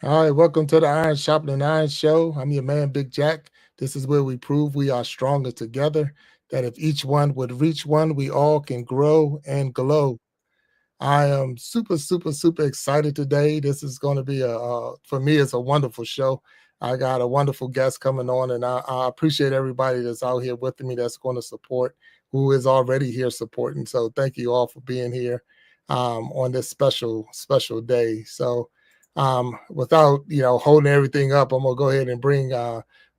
All right, welcome to the Iron Sharpening Iron Show. I'm your man, Big Jack. This is where we prove we are stronger together, that if each one would reach one, we all can grow and glow. I am super, super, super excited today. This is going to be for me, it's a wonderful show. I got a wonderful guest coming on, and I appreciate everybody that's out here with me that's going to support, who is already here supporting. So thank you all for being here on this special, special day. So without holding everything up, I'm gonna go ahead and bring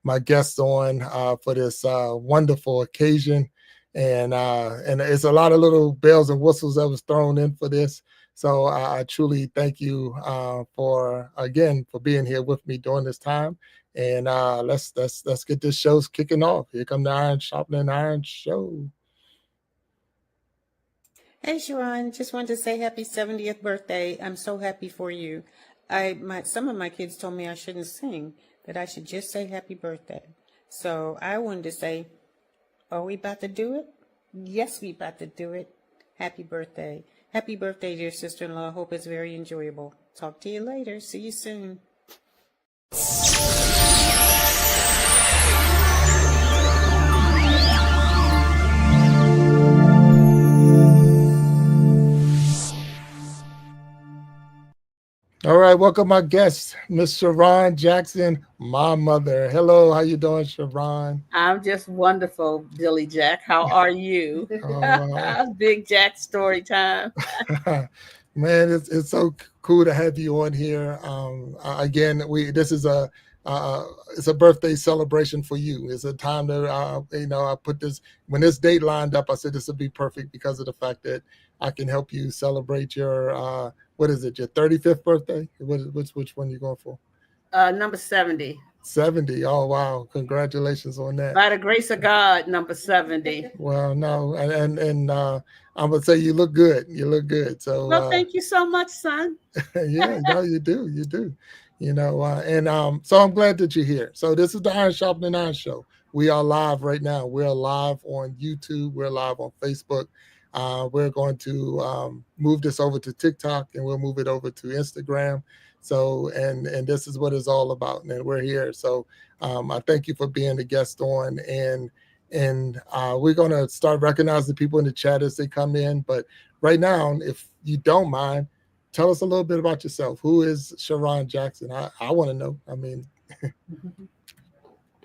my guest on for this wonderful occasion, and it's a lot of little bells and whistles that was thrown in for this. So I truly thank you for again for being here with me during this time. And let's get this show kicking off. Here come the Iron Sharpening Iron Show. Hey, Shearon, just wanted to say happy 70th birthday. I'm so happy for you. Some of my kids told me I shouldn't sing, that I should just say happy birthday. So I wanted to say, are we about to do it? Yes, we about to do it. Happy birthday. Happy birthday, dear sister-in-law. Hope it's very enjoyable. Talk to you later. See you soon. All right, welcome my guest, Miss Shearon Jackson, my mother. Hello, how you doing, Shearon? I'm just wonderful, Billy Jack. How are you? Oh, Big Jack story time. man, it's so cool to have you on here. Again, we this is it's a birthday celebration for you. It's a time that I put this when this date lined up. I said this would be perfect because of the fact that I can help you celebrate your what is it, your 35th birthday? Which one you going for? Number 70. 70. Oh wow, congratulations on that. By the grace of God, number 70. Well, no, and I'm gonna say you look good. You look good. So Well, thank you so much, son. yeah, no, you do, you do. And so I'm glad that you're here. So this is the Iron Sharpening Iron Show. We are live right now. We're live on YouTube. We're live on Facebook. We're going to move this over to TikTok, and we'll move it over to Instagram. So and this is what it's all about, and we're here. So I thank you for being a guest on, and we're going to start recognizing people in the chat as they come in. But right now, if you don't mind, tell us a little bit about yourself. Who is Shearon Jackson? I want to know. I mean,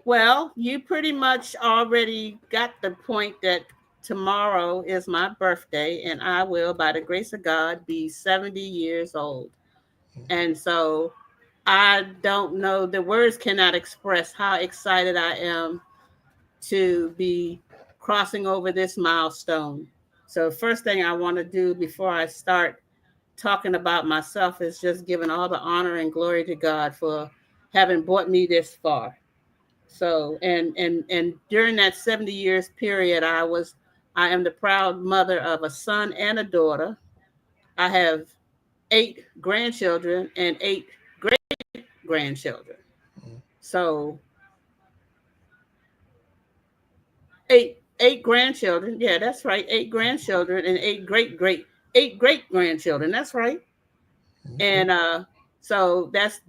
Well, you pretty much already got the point that tomorrow is my birthday, and I will, by the grace of God, be 70 years old. And so I don't know, the words cannot express how excited I am to be crossing over this milestone. So, first thing I want to do before I start talking about myself is just giving all the honor and glory to God for having brought me this far. So, and during that 70 years period, I am the proud mother of a son and a daughter. I have 8 grandchildren and 8 great grandchildren. So eight grandchildren. Yeah, that's right. 8 grandchildren and eight great grandchildren. That's right. And so that's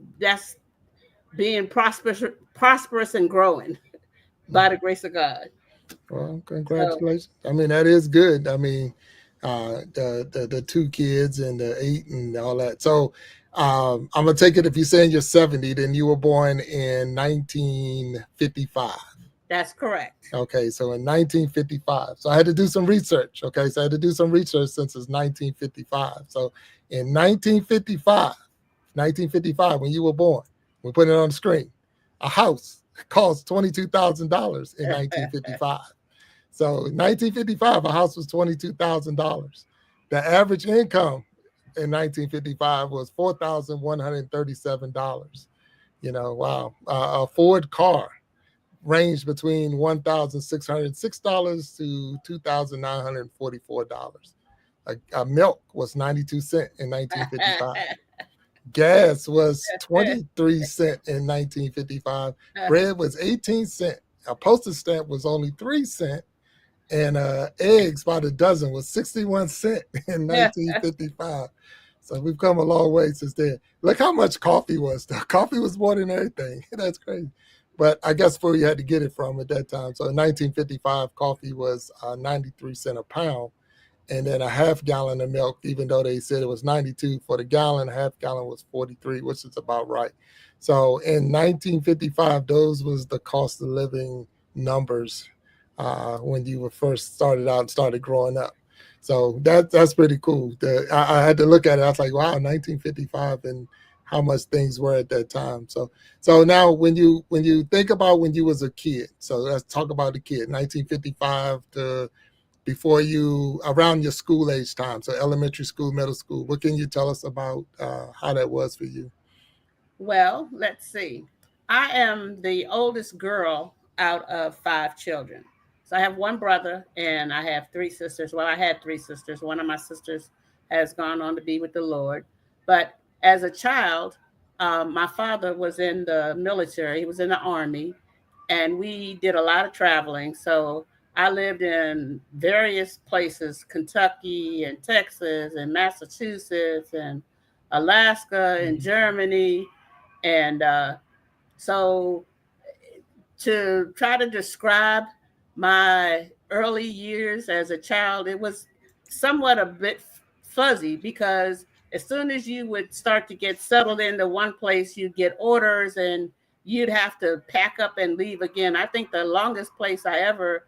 being prosperous and growing by the grace of God. well, So congratulations. I mean, that is good. I mean, the 2 kids and the 8 and all that. So I'm gonna take it if you're saying you're 70, then you were born in 1955. that's correct. Okay, so in 1955. So I had to do some research. Okay, so I had to do some research since it's 1955. So in 1955, when you were born, we put it on the screen. A house cost $22,000 in 1955. So in 1955, a house was $22,000. The average income in 1955 was $4,137. Wow. A Ford car ranged between $1,606 to $2,944. A milk was 92 cents in 1955. Gas was 23 cents in 1955. Bread was 18 cents. A postage stamp was only 3 cents. And eggs by the dozen was 61 cents in 1955. So we've come a long way since then. Look how much coffee was. The coffee was more than everything. That's crazy. But I guess where you had to get it from at that time. So in 1955, coffee was 93 cents a pound. And then a half gallon of milk, even though they said it was 92 for the gallon, a half gallon was 43, which is about right. So in 1955, those was the cost of living numbers when you were first started out and started growing up. So that's pretty cool. I had to look at it. I was like, wow, 1955 and how much things were at that time. So now when you think about when you was a kid, so let's talk about the kid, 1955 to before you around your school age time, so elementary school, middle school. What can you tell us about how that was for you? Well, let's see. I am the oldest girl out of five children. So I have one brother and I have three sisters. Well, I had three sisters. One of my sisters has gone on to be with the Lord. But as a child, my father was in the military, he was in the army, and we did a lot of traveling. So I lived in various places, Kentucky and Texas and Massachusetts and Alaska and Mhm. Germany. And so to try to describe my early years as a child, it was somewhat a bit fuzzy because as soon as you would start to get settled into one place, you'd get orders and you'd have to pack up and leave again. I think the longest place I ever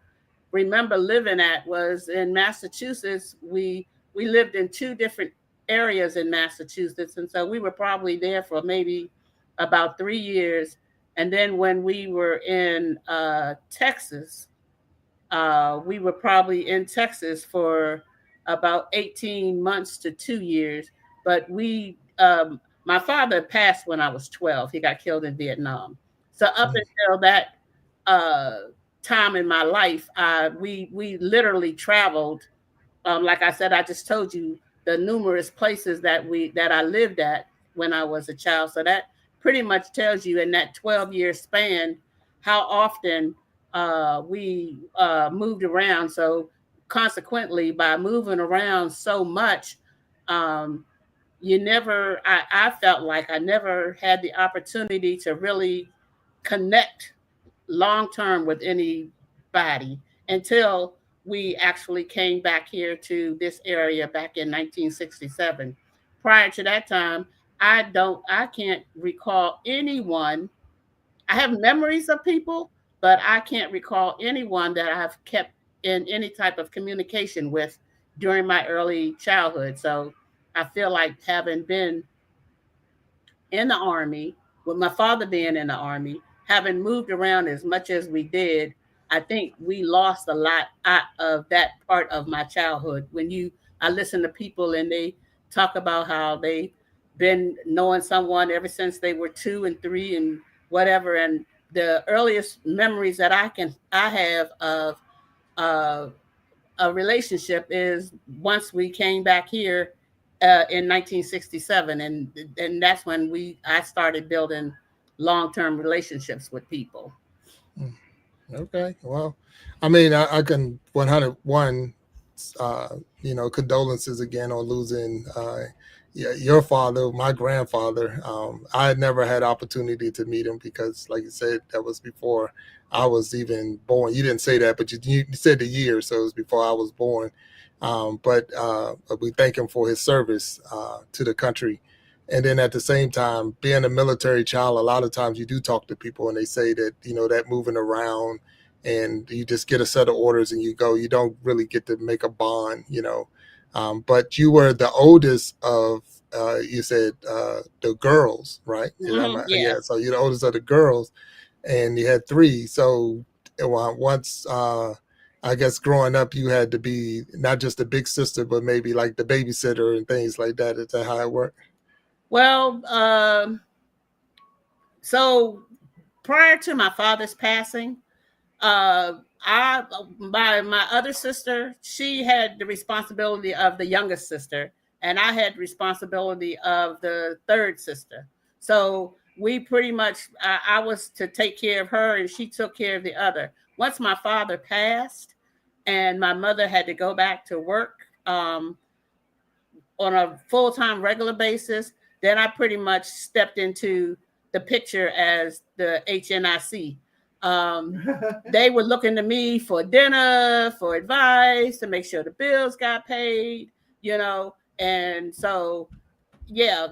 remember living at was in Massachusetts. We lived in two different areas in Massachusetts, and so we were probably there for maybe about 3 years. And then when we were in Texas, we were probably in Texas for about 18 months to 2 years. But my father passed when I was 12. He got killed in Vietnam. So up Mm. until that uh, time in my life, we literally traveled. Like I said, I just told you the numerous places that I lived at when I was a child. So that pretty much tells you in that 12-year span how often we moved around. So consequently, by moving around so much, um, I felt like I never had the opportunity to really connect long term with anybody until we actually came back here to this area back in 1967. Prior to that time, I can't recall anyone. I have memories of people, but I can't recall anyone that I've kept in any type of communication with during my early childhood. So I feel like having been in the army, with my father being in the army, having moved around as much as we did, I think we lost a lot of that part of my childhood. I listen to people and they talk about how they've been knowing someone ever since they were 2 and 3 and whatever. And the earliest memories that I have of uh, a relationship is once we came back here in 1967, and that's when I started building long-term relationships with people. Mm. Okay. Well, I mean, I can 101, uh, condolences again on losing yeah, your father, my grandfather. I had never had opportunity to meet him because, like you said, that was before I was even born. You didn't say that, but you said the year, so it was before I was born. But we thank him for his service to the country. And then at the same time, being a military child, a lot of times you do talk to people and they say that, that moving around and you just get a set of orders and you go, you don't really get to make a bond. But you were the oldest of, you said, the girls, right? Yeah. Yes. So you're the oldest of the girls and you had three. So once, I guess growing up, you had to be not just a big sister, but maybe like the babysitter and things like that. Is that how it worked? Well, so prior to my father's passing, uh, my other sister, she had the responsibility of the youngest sister, and I had responsibility of the third sister. So we pretty much, I was to take care of her, and she took care of the other. Once my father passed, and my mother had to go back to work, on a full-time regular basis, then I pretty much stepped into the picture as the HNIC. They were looking to me for dinner, for advice, to make sure the bills got paid, and so yeah,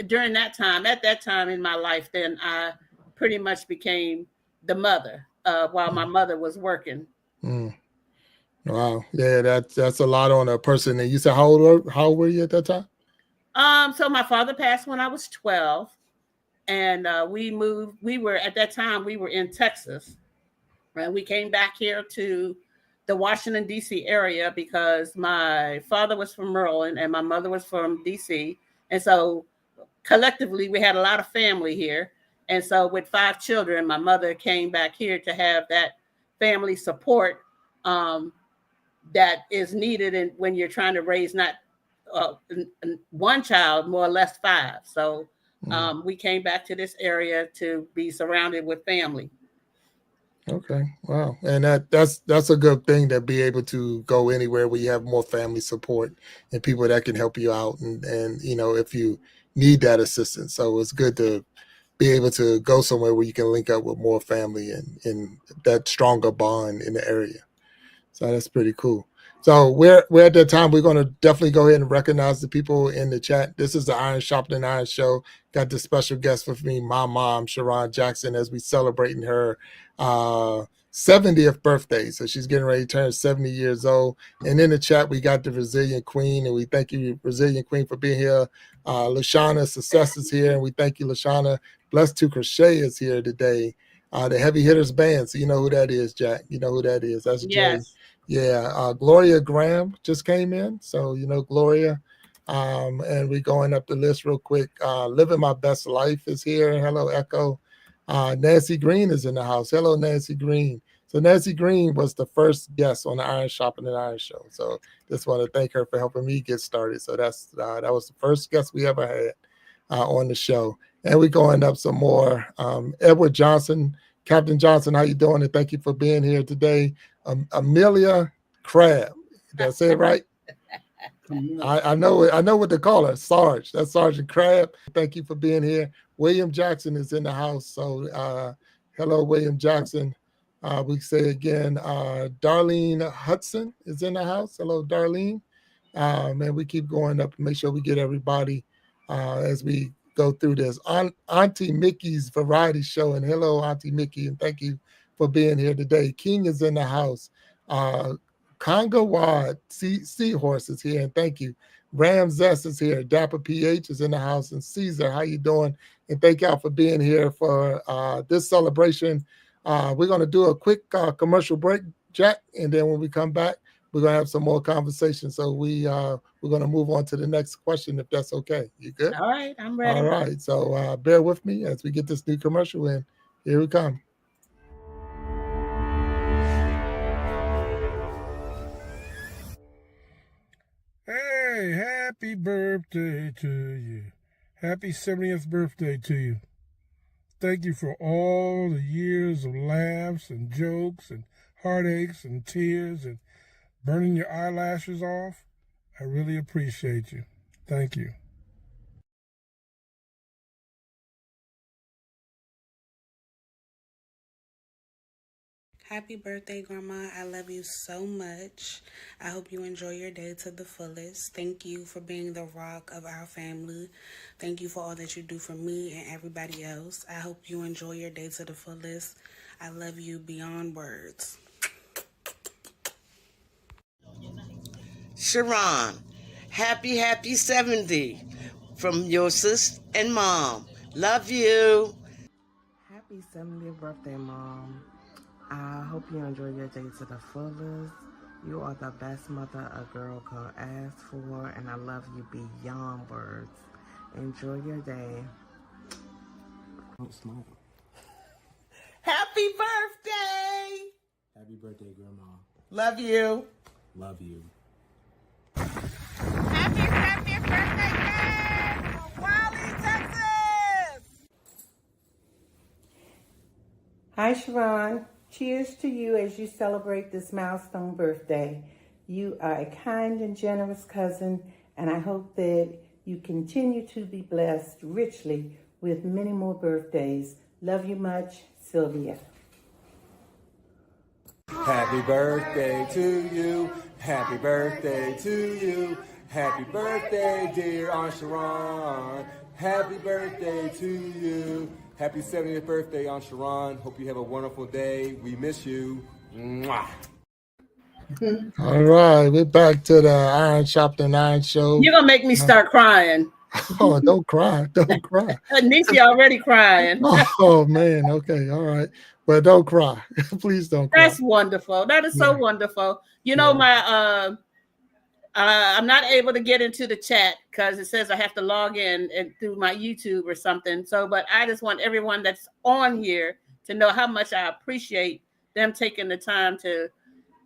during that time, at that time in my life, then I pretty much became the mother while my mother was working. Mm. Wow. Yeah, that's a lot on a person. And you said how old were you at that time? So my father passed when I was 12, and we moved. We were at that time we were in Texas, and we came back here to the Washington D.C. area because my father was from Maryland and my mother was from D.C. And so collectively we had a lot of family here. And so with 5 children, my mother came back here to have that family support that is needed when you're trying to raise not one child, more or less 5. So we came back to this area to be surrounded with family. Okay. Wow. And that's a good thing, to be able to go anywhere where you have more family support and people that can help you out, and if you need that assistance. So it's good to be able to go somewhere where you can link up with more family and that stronger bond in the area. So that's pretty cool. So we're at that time. We're going to definitely go ahead and recognize the people in the chat. This is the Iron Sharpening Iron show. Got this special guest with me, my mom, Shearon Jackson, as we celebrating her 70th birthday. So she's getting ready to turn 70 years old. And in the chat, we got the Brazilian Queen, and we thank you, Brazilian Queen, for being here. Lashana Success is here, and we thank you, Lashana. Blessed to Crochet is here today. The Heavy Hitters Band. So you know who that is, Jack. You know who that is. That's Jay. Yes. Yeah, Gloria Graham just came in. So, Gloria. And we're going up the list real quick. Living My Best Life is here. Hello, Echo. Nancy Green is in the house. Hello, Nancy Green. So Nancy Green was the first guest on the Iron Sharpening Iron show. So just want to thank her for helping me get started. So that was the first guest we ever had on the show. And we're going up some more. Edward Johnson, Captain Johnson, how you doing? And thank you for being here today. Amelia Crabb. Did I say it right? I know what to call her. Sarge. That's Sergeant Crabb. Thank you for being here. William Jackson is in the house. So hello, William Jackson. We say again, Darlene Hudson is in the house. Hello, Darlene. And we keep going up and make sure we get everybody as we go through this. Auntie Mickey's variety show. And hello, Auntie Mickey. And thank you for being here today. King is in the house. Conga Wad Seahorse is here, and thank you. Ramses is here. Dapper PH is in the house, and Caesar, how you doing? And thank y'all for being here for this celebration. We're going to do a quick commercial break, Jack, and then when we come back, we're going to have some more conversation. So we're going to move on to the next question, if that's okay. You good? All right, I'm ready. All right, so bear with me as we get this new commercial in. Here we come. Hey, happy birthday to you. Happy 70th birthday to you. Thank you for all the years of laughs and jokes and heartaches and tears and burning your eyelashes off. I really appreciate you. Thank you. Happy birthday, Grandma. I love you so much. I hope you enjoy your day to the fullest. Thank you for being the rock of our family. Thank you for all that you do for me and everybody else. I hope you enjoy your day to the fullest. I love you beyond words. Shearon, happy 70 from your sis and mom. Love you. Happy 70th birthday, Mom. I hope you enjoy your day to the fullest. You are the best mother a girl could ask for, and I love you beyond words. Enjoy your day. Don't smoke. Happy birthday! Happy birthday, Grandma. Love you. Love you. Happy 70th birthday, Dad! From Raleigh, Texas! Hi, Shearon. Cheers to you as you celebrate this milestone birthday. You are a kind and generous cousin, And I hope that you continue to be blessed richly with many more birthdays. Love you much, Sylvia. Happy birthday to you. Happy birthday to you. Happy birthday, dear Aunt Shearon. Happy birthday to you. Happy 70th birthday, Aunt Shearon. Hope you have a wonderful day. We miss you. Mwah. All right, we're back to the Iron Sharpton Iron show. You're gonna make me start crying. Oh, don't cry. Don't cry. Niecy already crying. Oh man, okay, all right. But don't cry. Please don't cry. That's wonderful. That is so wonderful. You know, my I'm not able to get into the chat because it says I have to log in and through my YouTube or something. So, but I just want everyone that's on here to know how much I appreciate them taking the time to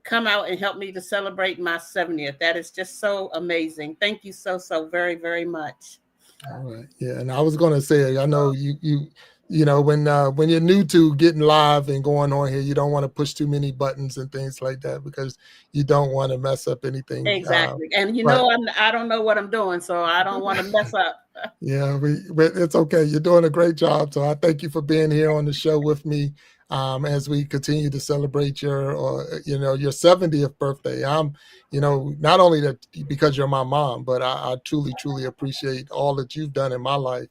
come out and help me to celebrate my 70th. That is just so amazing. Thank you so very, very much. All right. Yeah, and I was gonna say, I know you know, when you're new to getting live and going on here, you don't want to push too many buttons and things like that because you don't want to mess up anything. Exactly. And you know, I don't know what I'm doing, so I don't want to mess up. Yeah, but it's okay. You're doing a great job. So I thank you for being here on the show with me as we continue to celebrate your 70th birthday. Not only that because you're my mom, but I truly appreciate all that you've done in my life.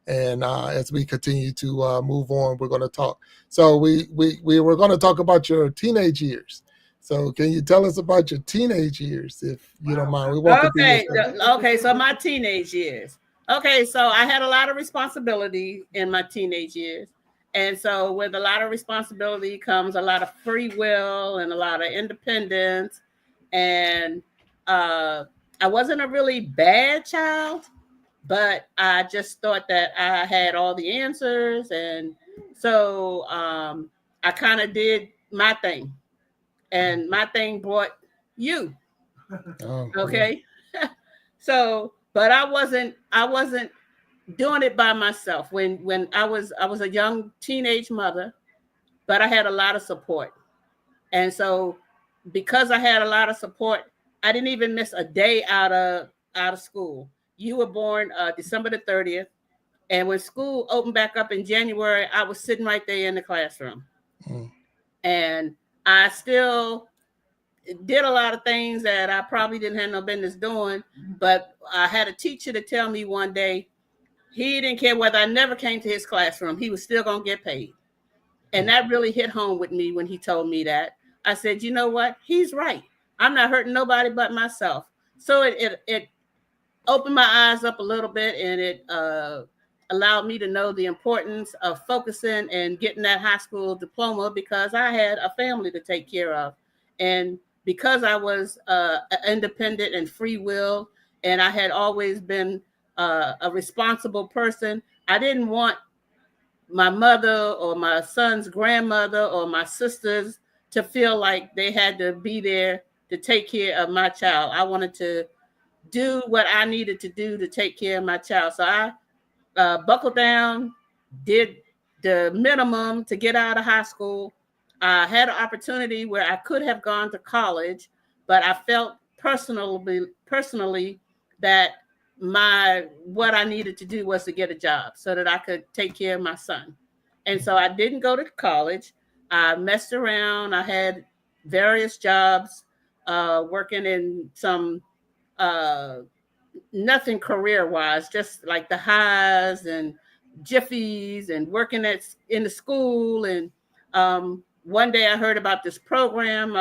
And as we continue to move on, we're going to talk. So we were going to talk about your teenage years. So can you tell us about your teenage years, if you don't mind? We want Okay. So my teenage years. Okay, so I had a lot of responsibility in my teenage years. And so with a lot of responsibility comes a lot of free will and a lot of independence. And I wasn't a really bad child, but I just thought that I had all the answers. And so I kind of did my thing. And my thing brought you. Oh, okay. Yeah. So, but I wasn't doing it by myself when I was a young teenage mother, but I had a lot of support. And so because I had a lot of support, I didn't even miss a day out of school. You were born December the 30th. And when school opened back up in January, I was sitting right there in the classroom. And I still did a lot of things that I probably didn't have no business doing, but I had a teacher to tell me one day, he didn't care whether I never came to his classroom, he was still going to get paid. And that really hit home with me when he told me that. I said, you know what? He's right. I'm not hurting nobody but myself. So it opened my eyes up a little bit, and it allowed me to know the importance of focusing and getting that high school diploma because I had a family to take care of. And because I was independent and free will, and I had always been a responsible person, I didn't want my mother or my son's grandmother or my sisters to feel like they had to be there to take care of my child. I wanted to do what I needed to do to take care of my child. So I buckled down, did the minimum to get out of high school. I had an opportunity where I could have gone to college, but I felt personally that what I needed to do was to get a job so that I could take care of my son. And so I didn't go to college. I messed around. I had various jobs, working in some nothing career-wise, just like the Highs and Jiffies and working in the school. And one day I heard about this program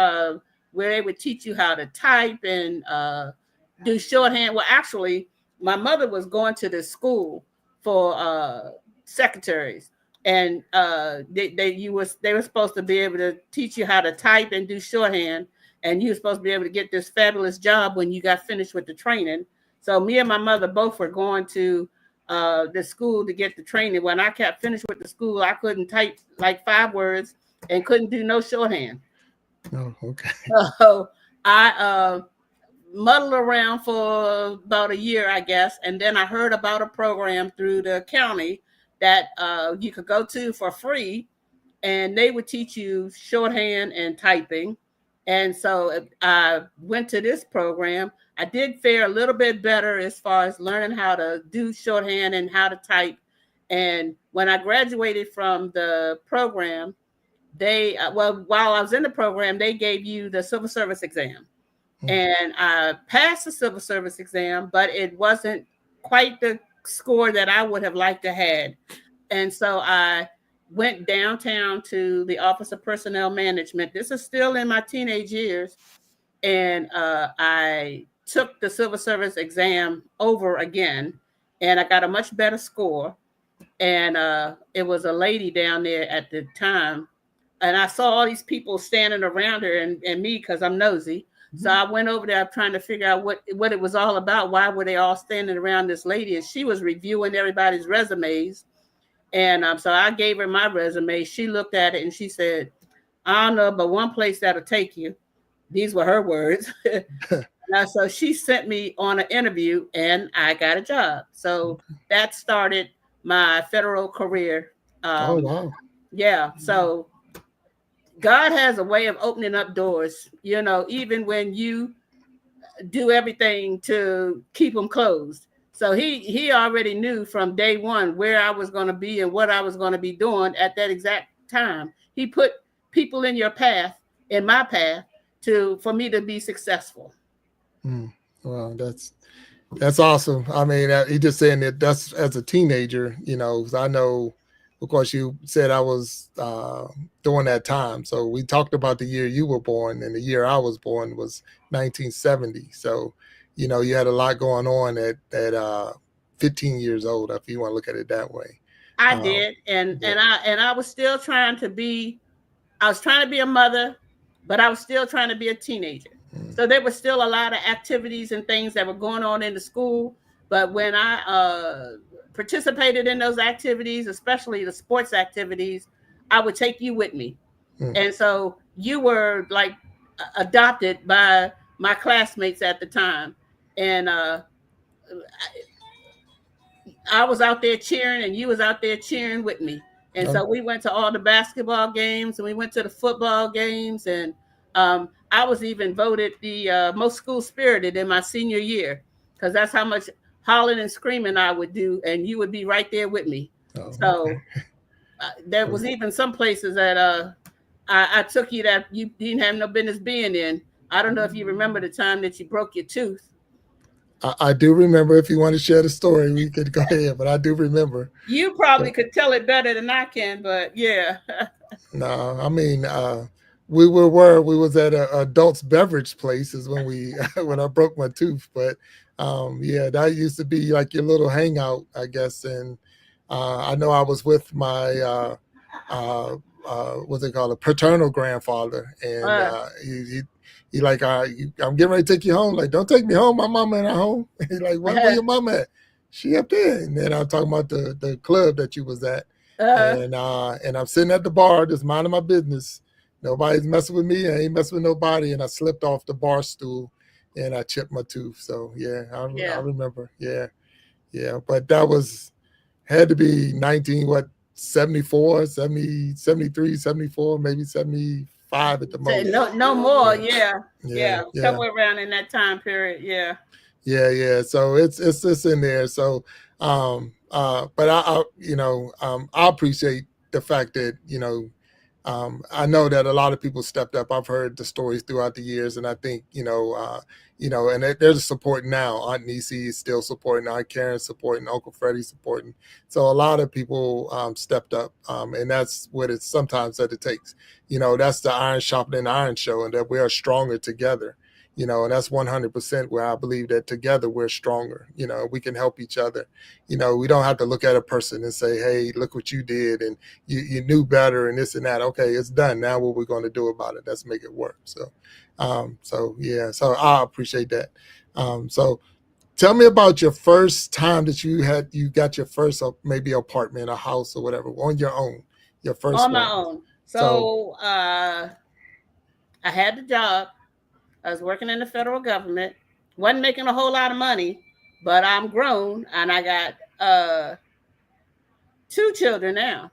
where they would teach you how to type and do shorthand. Well, actually, my mother was going to this school for secretaries, and they were supposed to be able to teach you how to type and do shorthand, and you were supposed to be able to get this fabulous job when you got finished with the training. So me and my mother both were going to the school to get the training. When I got finished with the school, I couldn't type like 5 words and couldn't do no shorthand. Oh, okay. So I muddled around for about a year, I guess. And then I heard about a program through the county that you could go to for free, and they would teach you shorthand and typing. And so I went to this program. I did fare a little bit better as far as learning how to do shorthand and how to type. And when I graduated from the program, they, well, while I was in the program, they gave you the civil service exam. And I passed the civil service exam, but it wasn't quite the score that I would have liked to had. And so I went downtown to the Office of Personnel Management. This is still in my teenage years. And I took the civil service exam over again, and I got a much better score. And it was a lady down there at the time. And I saw all these people standing around her and me because I'm nosy. So I went over there trying to figure out what it was all about. Why were they all standing around this lady? And she was reviewing everybody's resumes. And so I gave her my resume. She looked at it and she said, I don't know, but one place that'll take you. These were her words. So she sent me on an interview and I got a job. So that started my federal career. Oh, wow. Yeah. So God has a way of opening up doors, even when you do everything to keep them closed. So he already knew from day one where I was going to be and what I was going to be doing at that exact time. He put people in your path, in my path, for me to be successful. Well, that's awesome. I mean, he just saying that's as a teenager, 'cause I know, of course, you said I was during that time. So we talked about the year you were born, and the year I was born was 1970. So, you had a lot going on at 15 years old, if you want to look at it that way. I did, and I was still trying to be. I was trying to be a mother, but I was still trying to be a teenager. So there was still a lot of activities and things that were going on in the school. But when I participated in those activities, especially the sports activities, I would take you with me. And so you were like adopted by my classmates at the time. And I was out there cheering and you was out there cheering with me. And so we went to all the basketball games and we went to the football games. And I was even voted the most school spirited in my senior year because that's how much hollering and screaming I would do. And you would be right there with me. So there was even some places that I took you that you didn't have no business being in. I don't know if you remember the time that you broke your tooth. I do remember. If you want to share the story, we could go ahead, but I do remember. You probably could tell it better than I can, but yeah. No, I mean, we was at an adults beverage place is when when I broke my tooth. But yeah, that used to be like your little hangout, I guess. And I know I was with my what's it called, a paternal grandfather, and he like, I'm getting ready to take you home. Like, don't take me home. My mama ain't at home. He like, where your mama at? She up there. And then I'm talking about the club that you was at. And I'm sitting at the bar, just minding my business. Nobody's messing with me. I ain't messing with nobody. And I slipped off the bar stool and I chipped my tooth. So yeah, I remember. Yeah. Yeah. But that had to be 74, 70, 73, 74, maybe 75 at the most. No more. Yeah. Somewhere around in that time period. Yeah. Yeah. So it's just in there. So, but I appreciate the fact that, I know that a lot of people stepped up. I've heard the stories throughout the years, and I think, and there's a support now. Aunt Nisi is still supporting, Aunt Karen's supporting, Uncle Freddie's supporting. So a lot of people stepped up, and that's what it's sometimes that it takes. That's the iron sharpening iron show, and that we are stronger together. And that's 100% where I believe that together we're stronger. We can help each other. We don't have to look at a person and say, hey, look what you did and you knew better and this and that. Okay, it's done. Now what we're going to do about it? Let's make it work. So I appreciate that. So tell me about your first time that you got your first maybe apartment, a house or whatever on your own. Your first on my own. So I had the job. I was working in the federal government, wasn't making a whole lot of money, but I'm grown and I got 2 children now.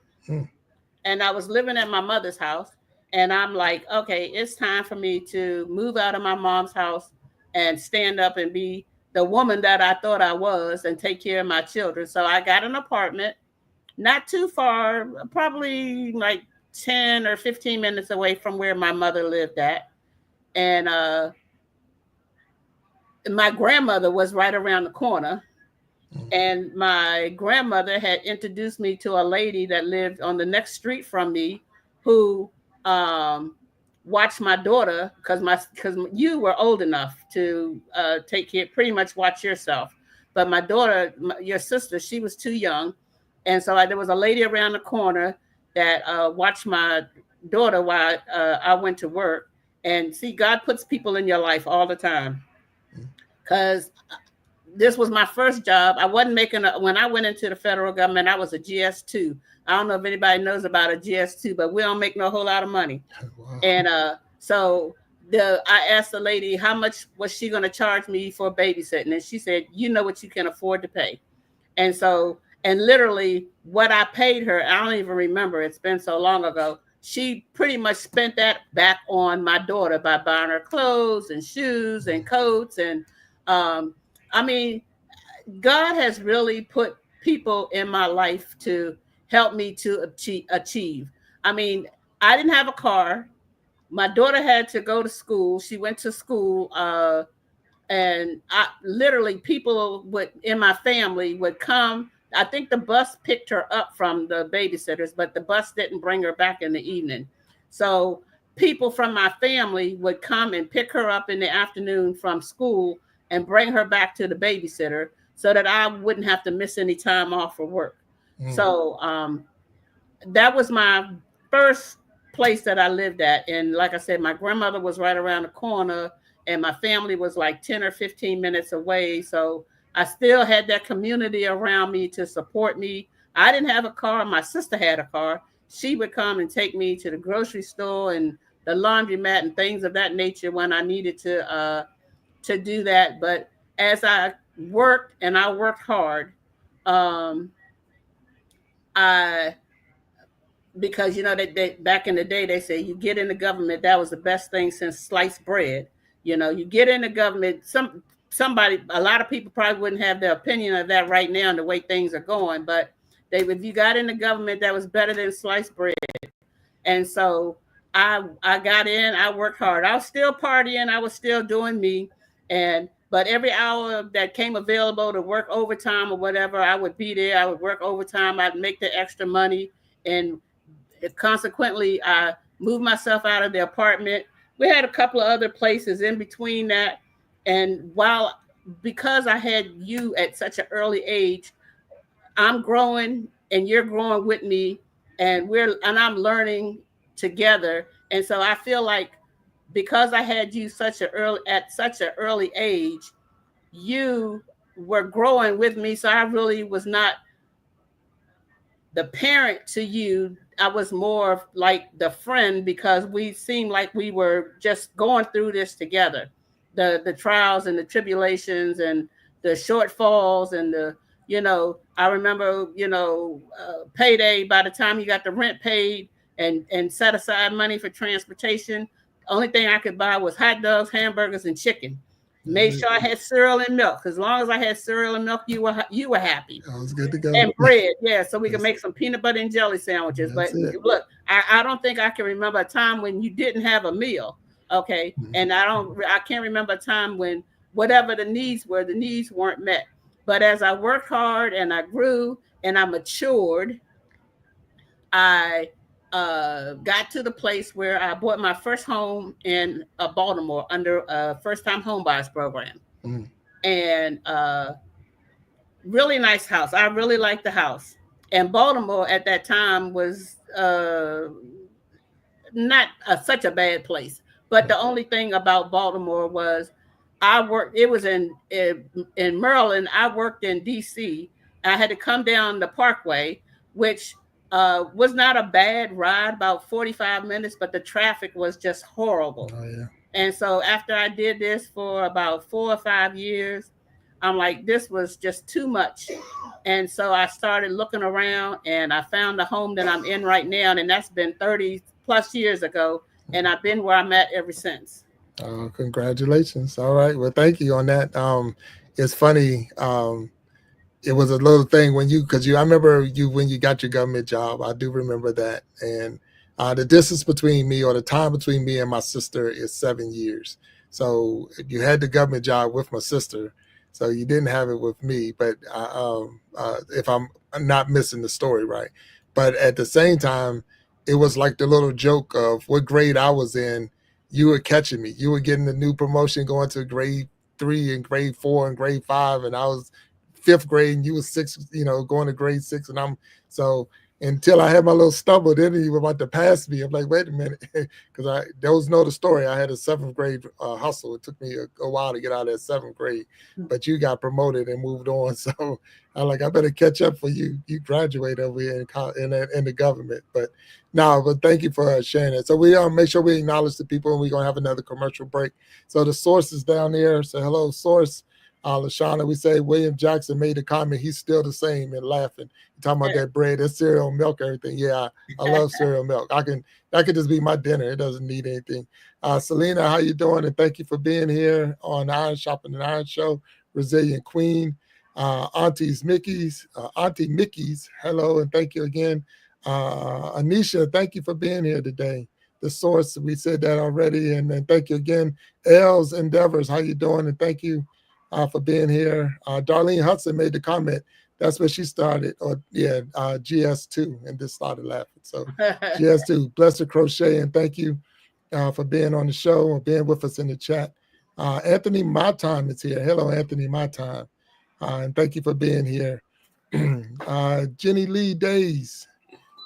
And I was living at my mother's house. And I'm like, okay, it's time for me to move out of my mom's house and stand up and be the woman that I thought I was and take care of my children. So I got an apartment not too far, probably like 10 or 15 minutes away from where my mother lived at. And my grandmother was right around the corner. And my grandmother had introduced me to a lady that lived on the next street from me who um, watched my daughter because you were old enough to take care, pretty much watch yourself. But my daughter, your sister, she was too young. And so there was a lady around the corner that watched my daughter while I went to work. And see, God puts people in your life all the time. Because this was my first job. I wasn't making when I went into the federal government, I was a GS2. I don't know if anybody knows about a GS2, but we don't make no whole lot of money. Wow. And so I asked the lady how much was she going to charge me for babysitting, and she said, "You know what you can afford to pay." And so, and literally what I paid her, I don't even remember. It's been so long ago. She pretty much spent that back on my daughter by buying her clothes and shoes and coats. And I mean, God has really put people in my life to help me to achieve. I mean, I didn't have a car. My daughter had to go to school. She went to school, and I literally people would in my family would come. I think the bus picked her up from the babysitters, but the bus didn't bring her back in the evening. So people from my family would come and pick her up in the afternoon from school and bring her back to the babysitter so that I wouldn't have to miss any time off for work. So that was my first place that I lived at. And like I said, my grandmother was right around the corner and my family was like 10 or 15 minutes away. So I still had that community around me to support me. I didn't have a car. My sister had a car. She would come and take me to the grocery store and the laundromat and things of that nature when I needed to do that. But as I worked and I worked hard, I because they back in the day they say you get in the government, that was the best thing since sliced bread. You get in the government, somebody, a lot of people probably wouldn't have their opinion of that right now and the way things are going, but if you got in the government, that was better than sliced bread. And so I got in, I worked hard, I was still partying, I was still doing me. But every hour that came available to work overtime or whatever, I would be there. I would work overtime, I'd make the extra money. And consequently, I moved myself out of the apartment. We had a couple of other places in between that. And because I had you at such an early age, I'm growing and you're growing with me, and I'm learning together. And so I feel like because I had you at such an early age, you were growing with me. So I really was not the parent to you. I was more like the friend because we seemed like we were just going through this together. The trials and the tribulations and the shortfalls and I remember, payday, by the time you got the rent paid and set aside money for transportation, the only thing I could buy was hot dogs, hamburgers, and chicken. Made sure I had cereal and milk. As long as I had cereal and milk, you were happy. I was good to go. And bread, yeah, so we could make some peanut butter and jelly sandwiches. But look, I don't think I can remember a time when you didn't have a meal. Okay, and I can't remember a time when whatever the needs were, the needs weren't met. But as I worked hard and I grew and I matured, I got to the place where I bought my first home in Baltimore under a first-time home buyers program. And really nice house. I really liked the house. And Baltimore at that time was not such a bad place. But the only thing about Baltimore was it was in Maryland. I worked in DC. I had to come down the Parkway, which was not a bad ride, about 45 minutes, but the traffic was just horrible. Oh, yeah. And so after I did this for about 4 or 5 years, I'm like, this was just too much. And so I started looking around and I found the home that I'm in right now. And that's been 30 plus years ago, and I've been where I'm at ever since. Congratulations. All right. Well, thank you on that. It's funny. It was a little thing when because I remember you when you got your government job. I do remember that. And the distance between me or the time between me and my sister is 7 years. So you had the government job with my sister. So you didn't have it with me. But if I'm not missing the story right. But at the same time, it was like the little joke of what grade I was in. You were catching me. You were getting a new promotion going to grade 3 and grade 4 and grade 5. And I was fifth grade and you was sixth, going to grade 6. And I'm so until I had my little stumble, then he was about to pass me. I'm like, wait a minute, because those know the story. I had a 7th grade hustle. It took me a while to get out of that 7th grade, but you got promoted and moved on. So I'm like, I better catch up for you. You graduate over here in the government. But thank you for sharing it. So we make sure we acknowledge the people, and we're gonna have another commercial break. So the source is down there. So hello, source. Lashana, we say William Jackson made a comment. He's still the same and laughing. You're talking about that bread, that cereal, milk, everything. Yeah, I love cereal milk. That could just be my dinner. It doesn't need anything. Selena, how you doing? And thank you for being here on Iron Shopping and Iron Show. Resilient Queen, Auntie Mickey's, hello and thank you again. Anisha, thank you for being here today. The source, we said that already, and then thank you again. Els Endeavors, how you doing? And thank you for being here. Darlene Hudson made the comment. That's where she started. GS2, and just started laughing. So GS2, Blessed Crochet, and thank you for being on the show or being with us in the chat. Anthony My Time is here. Hello, Anthony My Time. And thank you for being here. Jenny Lee Days,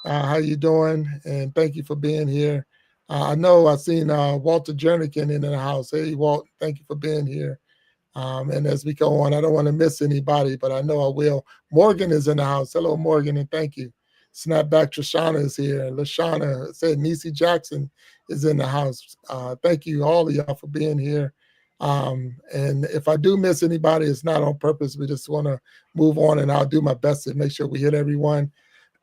how you doing? And thank you for being here. I know I've seen Walter Jernigan in the house. Hey, Walt, thank you for being here. And as we go on, I don't want to miss anybody, but I know I will. Morgan is in the house. Hello, Morgan, and thank you. Snapback Trishana is here. Lashana said Niecy Jackson is in the house. Thank you, all of y'all, for being here. And if I do miss anybody, it's not on purpose. We just want to move on, and I'll do my best to make sure we hit everyone.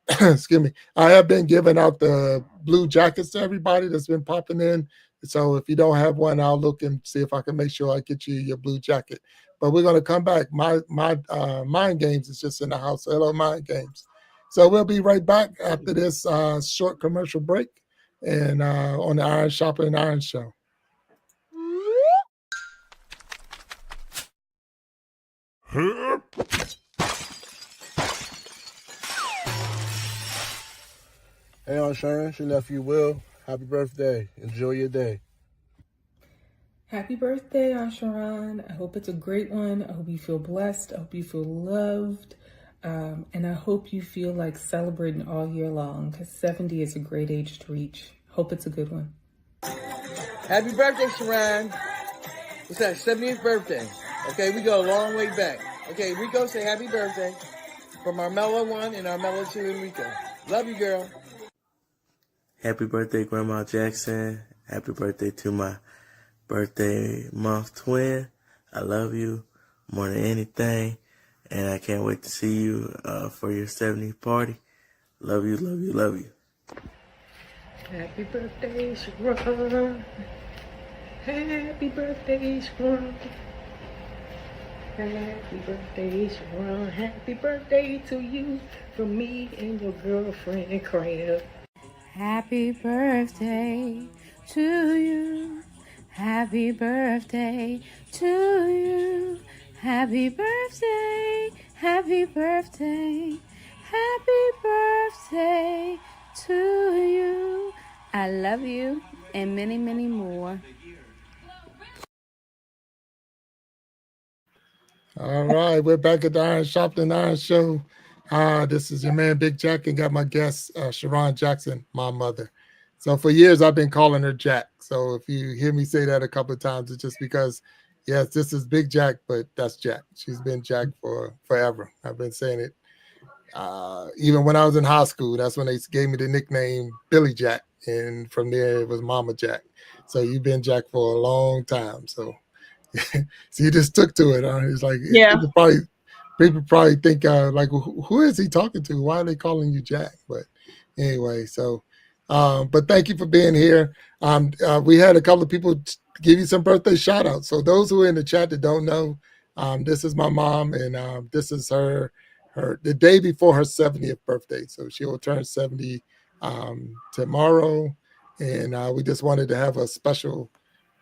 Excuse me. I have been giving out the blue jackets to everybody that's been popping in. So if you don't have one, I'll look and see if I can make sure I get you your blue jacket. But we're going to come back. My Mind Games is just in the house. Hello, Mind Games. So we'll be right back after this short commercial break and on the Iron Shopping and Iron Show. Hey, Aunt Sharon, it's your nephew Will. Happy birthday. Enjoy your day. Happy birthday, Aunt Shearon. I hope it's a great one. I hope you feel blessed. I hope you feel loved. And I hope you feel like celebrating all year long, because 70 is a great age to reach. Hope it's a good one. Happy birthday, Shearon. It's that 70th birthday. Okay, we go a long way back. Okay, Rico, say happy birthday from our Mellow 1 and our Mellow 2 and Rico. Love you, girl. Happy birthday, Grandma Jackson. Happy birthday to my birthday month twin. I love you more than anything. And I can't wait to see you for your 70th party. Love you, love you, love you. Happy birthday, Shearon. Happy birthday, Shearon. Happy birthday, Shearon. Happy birthday to you from me and your girlfriend, Crab. Happy birthday to you. Happy birthday to you. Happy birthday. Happy birthday. Happy birthday to you. I love you and many, many more. All right, we're back at the Iron Shopping Iron Show. This is your man, Big Jack, and got my guest, Shearon Jackson, my mother. So for years, I've been calling her Jack. So if you hear me say that a couple of times, it's just because, yes, this is Big Jack, but that's Jack. She's been Jack for forever. I've been saying it. Even when I was in high school, that's when they gave me the nickname Billy Jack. And from there, it was Mama Jack. So you've been Jack for a long time. So you just took to it. It's like, yeah. People probably think like, who is he talking to? Why are they calling you Jack? But anyway, so But thank you for being here. We had a couple of people give you some birthday shout outs. So those who are in the chat that don't know, this is my mom, and this is her the day before her 70th birthday. So she will turn 70 tomorrow. And we just wanted to have a special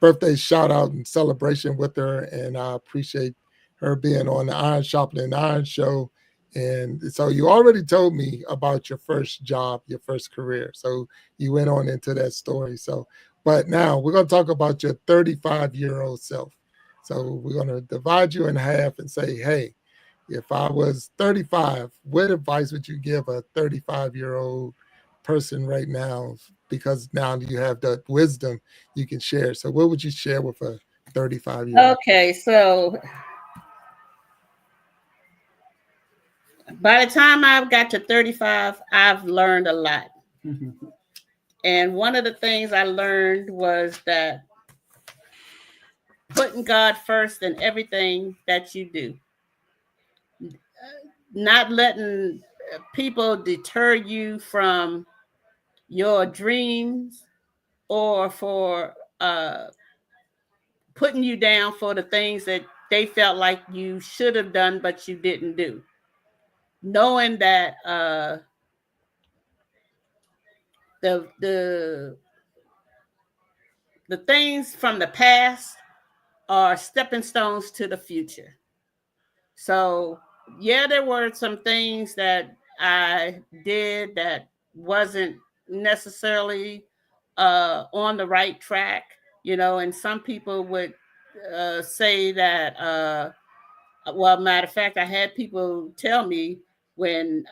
birthday shout out and celebration with her. And I appreciate her being on the Iron Sharpening Iron show. And so you already told me about your first job, your first career. So you went on into that story. So, but now we're going to talk about your 35-year-old self. So we're going to divide you in half and say, hey, if I was 35, what advice would you give a 35-year-old person right now? Because now you have that wisdom you can share. So what would you share with a 35-year-old? Okay, so by the time I've got to 35, I've learned a lot. And one of the things I learned was that putting God first in everything that you do, not letting people deter you from your dreams or for putting you down for the things that they felt like you should have done, but you didn't do. Knowing that the things from the past are stepping stones to the future. So yeah, there were some things that I did that wasn't necessarily on the right track, and some people would say that well, matter of fact, I had people tell me when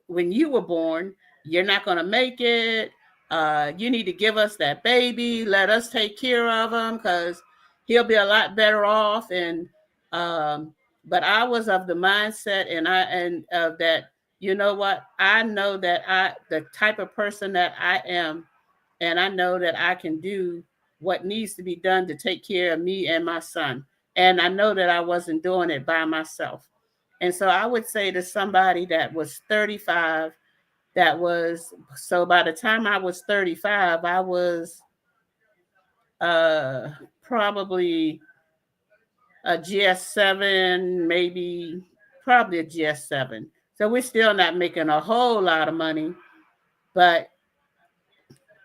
when you were born, you're not going to make it. You need to give us that baby. Let us take care of him because he'll be a lot better off. And but I was of the mindset, and that, you know what, I know that the type of person that I am, and I know that I can do what needs to be done to take care of me and my son. And I know that I wasn't doing it by myself. And so I would say to somebody that was 35, so by the time I was 35, I was probably a GS7, probably a GS7. So we're still not making a whole lot of money, but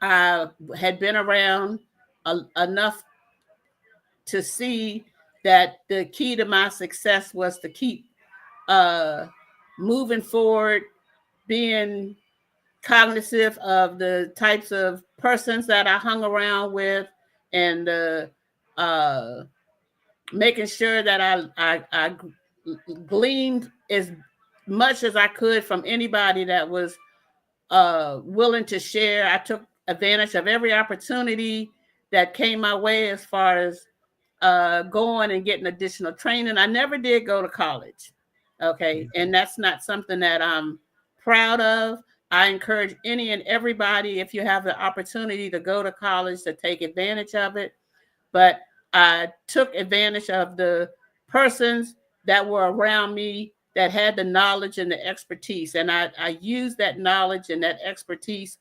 I had been around enough to see that the key to my success was to keep moving forward, being cognizant of the types of persons that I hung around with, and making sure that I gleaned as much as I could from anybody that was willing to share. I took advantage of every opportunity that came my way as far as going and getting additional training. I never did go to college. Okay. And that's not something that I'm proud of. I encourage any and everybody, if you have the opportunity to go to college, to take advantage of it. But I took advantage of the persons that were around me that had the knowledge and the expertise. And I used that knowledge and that expertise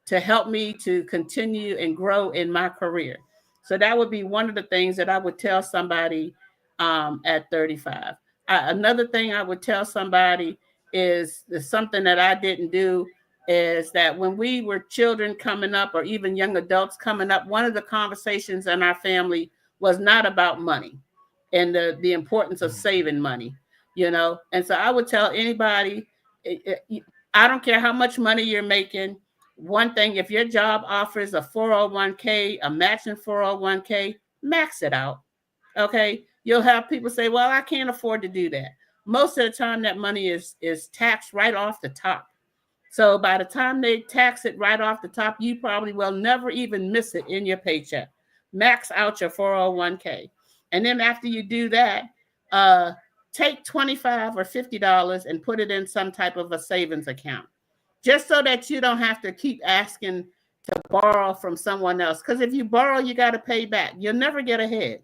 to help me to continue and grow in my career. So that would be one of the things that I would tell somebody at 35. Another thing I would tell somebody is something that I didn't do, is that when we were children coming up, or even young adults coming up, one of the conversations in our family was not about money and the importance of saving money, And so I would tell anybody, I don't care how much money you're making. One thing, if your job offers a 401k, a matching 401k, max it out. Okay. You'll have people say, well, I can't afford to do that. Most of the time that money is taxed right off the top. So by the time they tax it right off the top, you probably will never even miss it in your paycheck. Max out your 401k. And then after you do that, take $25 or $50 and put it in some type of a savings account, just so that you don't have to keep asking to borrow from someone else. Because if you borrow, you got to pay back. You'll never get ahead.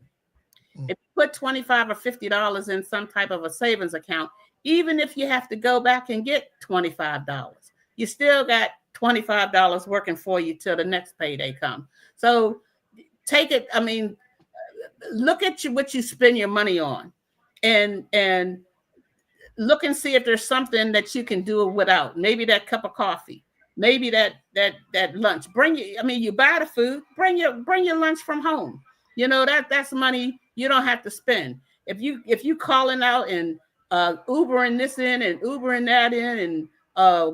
If you put $25 or $50 in some type of a savings account, even if you have to go back and get $25, you still got $25 working for you till the next payday come. So take it. I mean, look at what you spend your money on, and look and see if there's something that you can do without. Maybe that cup of coffee, maybe that lunch. Bring you. I mean, you buy the food. Bring your lunch from home. That's money you don't have to spend. If you calling out and Ubering this in and Ubering that in and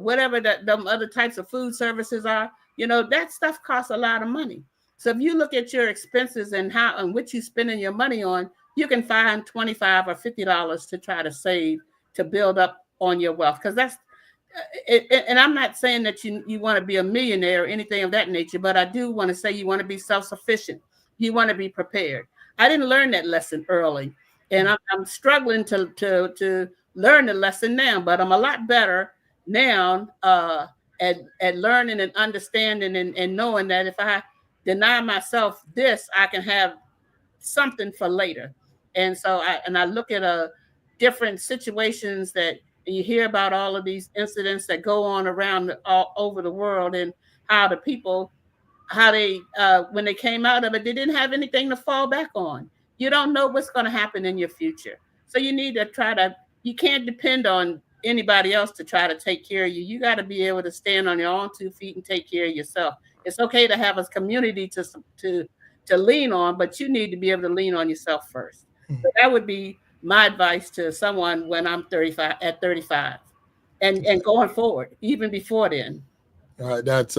whatever that them other types of food services are, that stuff costs a lot of money. So if you look at your expenses and how and what you spending your money on, you can find $25 or $50 to try to save to build up on your wealth, because that's and I'm not saying that you want to be a millionaire or anything of that nature, but I do want to say you want to be self-sufficient. You want to be prepared. I didn't learn that lesson early, and I'm struggling to learn the lesson now, but I'm a lot better now at learning and understanding and knowing that if I deny myself this, I can have something for later. And so I look at different situations that you hear about, all of these incidents that go on around all over the world, and how the people, how they when they came out of it, they didn't have anything to fall back on. You don't know what's going to happen in your future, so you need to try to. You can't depend on anybody else to try to take care of you. You got to be able to stand on your own 2 feet and take care of yourself. It's okay to have a community to lean on, but you need to be able to lean on yourself first. So that would be my advice to someone when I'm 35, at 35, and going forward, even before then. All right, that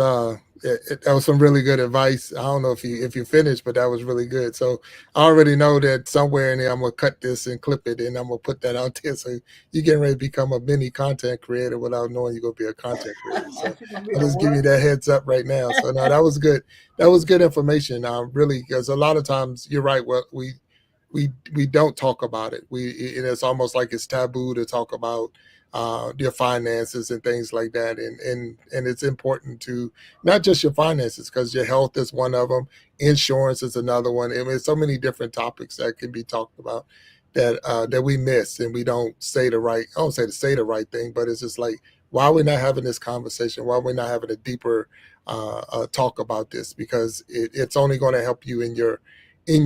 was some really good advice. I don't know if you finished, but that was really good. So I already know that somewhere in there I'm gonna cut this and clip it, and I'm gonna put that out there. So you getting ready to become a mini content creator without knowing you're gonna be a content creator. So I'll just give you that heads up right now. So no, that was good. That was good information. Really, because a lot of times you're right. What we don't talk about it. And it's almost like it's taboo to talk about your finances and things like that. And it's important to not just your finances, because your health is one of them. Insurance is another one. I mean, so many different topics that can be talked about that we miss, and we don't say the right. I don't say to say the right thing, but it's just like, why are we not having this conversation? Why are we not having a deeper talk about this? Because it's only going to help you in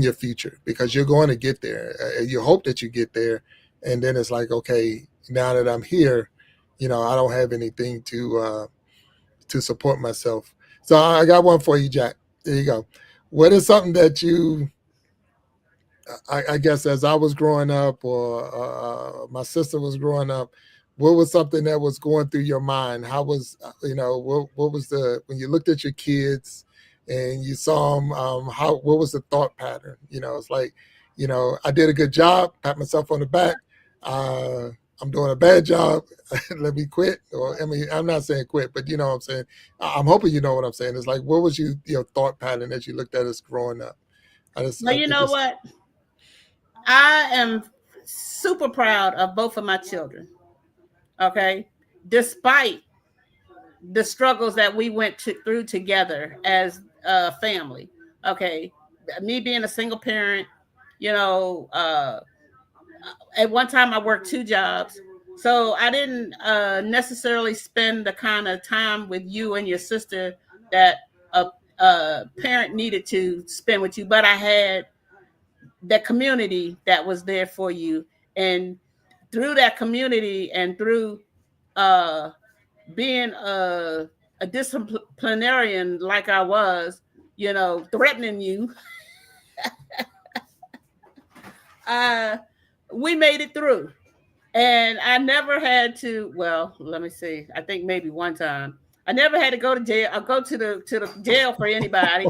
your future, because you're going to get there. You hope that you get there, and then it's like, okay, now that I'm here, I don't have anything to support myself. So I got one for you, Jack. There you go. What is something that I guess as I was growing up, or my sister was growing up, what was something that was going through your mind? How was, what was when you looked at your kids and you saw them, what was the thought pattern? It's like, I did a good job, pat myself on the back. Uh, I'm doing a bad job. Let me quit. Or, I mean, I'm not saying quit, but you know what I'm saying? I'm hoping you know what I'm saying. It's like, what was your thought pattern as you looked at us growing up? But I you think know it's, what? I am super proud of both of my children. Okay. Despite the struggles that we through together as a family. Okay. Me being a single parent, you know, at one time I worked 2 jobs. So I didn't necessarily spend the kind of time with you and your sister that a parent needed to spend with you, but I had the community that was there for you. And through that community and through uh, being a disciplinarian like I was, threatening you, uh, we made it through. And I never had to, well, let me see. I think maybe one time. I never had to go to jail. I go to the jail for anybody.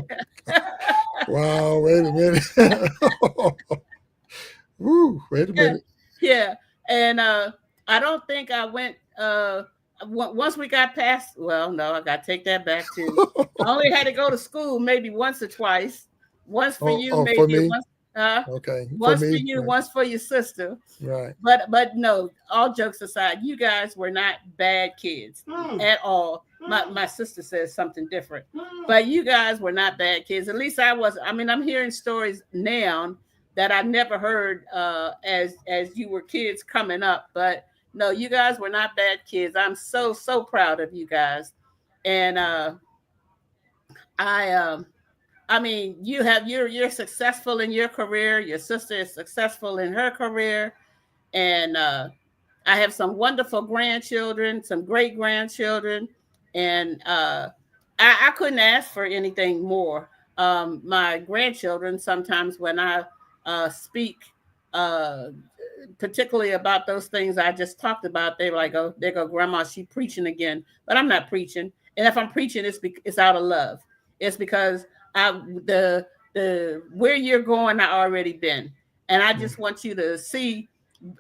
wow, wait a minute. Woo, wait a Yeah, minute. yeah. And I don't think I went once we got past, well, no, I got to take that back too. I only had to go to school maybe once or twice. Once for Oh, you, oh, for maybe me? once Okay, for once for me, you, right, once for your sister. right. But no, all jokes aside, you guys were not bad kids at all. My sister says something different. But you guys were not bad kids. At least I was. I mean, I'm hearing stories now that I never heard as you were kids coming up. But no, you guys were not bad kids. I'm so proud of you guys. And I mean, you're successful in your career. Your sister is successful in her career, and I have some wonderful grandchildren, some great grandchildren, and I couldn't ask for anything more. My grandchildren, sometimes when I speak, uh, particularly about those things I just talked about, they were like, "Oh, there go Grandma, she preaching again." But I'm not preaching, and if I'm preaching, it's out of love. It's because I the where you're going, I already been, and I just want you to see.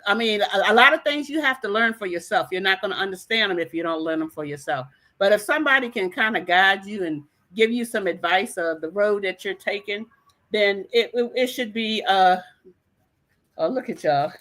I mean, a lot of things you have to learn for yourself. You're not going to understand them if you don't learn them for yourself. But if somebody can kind of guide you and give you some advice of the road that you're taking, then it should be. Oh, look at y'all.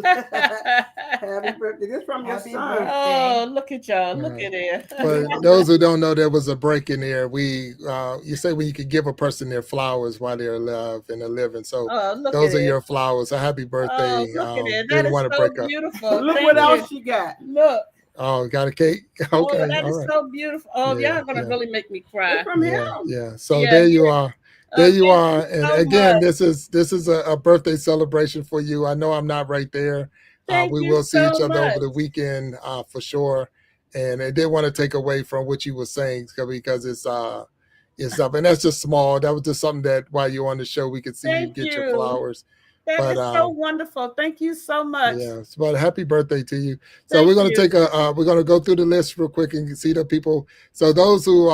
Happy birthday. This from your son. Oh, look at y'all. Look at it. For those who don't know, there was a break in there. You say when you could give a person their flowers while they're alive and they're living. So Oh, look those at are it. your flowers. A happy birthday. Oh, look at it. That Didn't is want to so break up. beautiful. Look Thank what you. else she got. Look. Oh, got a cake? Oh, Okay, that all is right. so beautiful. Oh, Yeah, y'all gonna yeah. really make me cry. It's from him. Yeah. So Yeah, there you yeah. are. There you Thank are. you And so again, much. this is a birthday celebration for you. I know I'm not right there. Thank We you will see each so other over much. the weekend for sure. And I didn't want to take away from what you were saying because it's up, and that's just small. That was just something that while you're on the show, we could see you Thank get your you. flowers. That But is so wonderful. Thank you so much. yeah, it's about a happy birthday to you. So Thank we're gonna you. take we're gonna go through the list real quick and see the people. So those who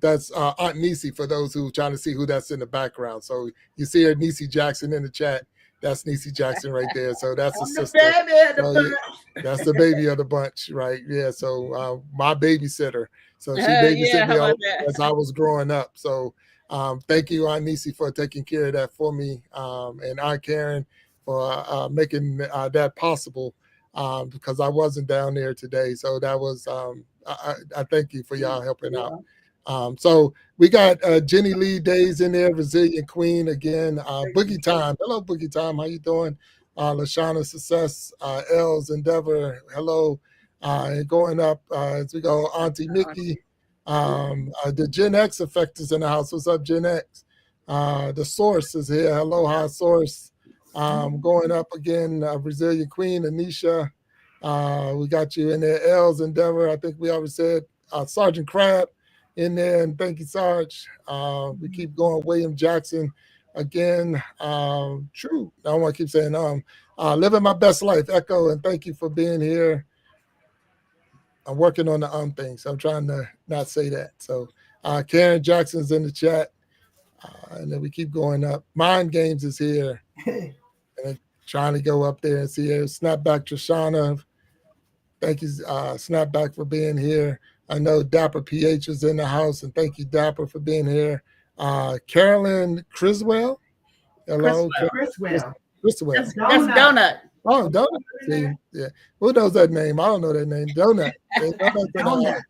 that's Aunt Niecy for those who trying to see who that's in the background. So you see her Niecy Jackson in the chat. That's Niecy Jackson right there. So that's the I'm the sister. baby of the So, bunch. that's the baby of the bunch, right? Yeah. So my babysitter. So she Yeah, babysit me how all about that? as I was growing up. So thank you, Aunt Niecy, for taking care of that for me, and Aunt Karen for making that possible because I wasn't down there today. So that was I thank you for y'all helping out. So we got Jenny Lee Days in there, Resilient Queen again. Boogie Time, hello Boogie Time, how you doing? Lashana Success, Els Endeavor, hello. And going up as we go, Auntie Mickey. The Gen X effect is in the house. What's up, Gen X? The Source is here. Aloha Source. Going up again, Brazilian Queen, Anisha. We got you in there, Els Endeavor. I think we already said Sergeant Crab in there, and thank you, Sarge. We keep going. William Jackson again. True. I don't want to keep saying living my best life. Echo, and thank you for being here. I'm working on the things. I'm trying to not say that. So Karen Jackson's in the chat. And then we keep going up. Mind Games is here. And trying to go up there and see her. Snapback Trishana. Thank you, Snapback, for being here. I know Dapper PH is in the house, and thank you, Dapper, for being here. Carolyn Criswell. Hello. Chriswell. Criswell. That's Donut. Oh, Donut. See, yeah. Who knows that name? I don't know that name. Donut. Donut.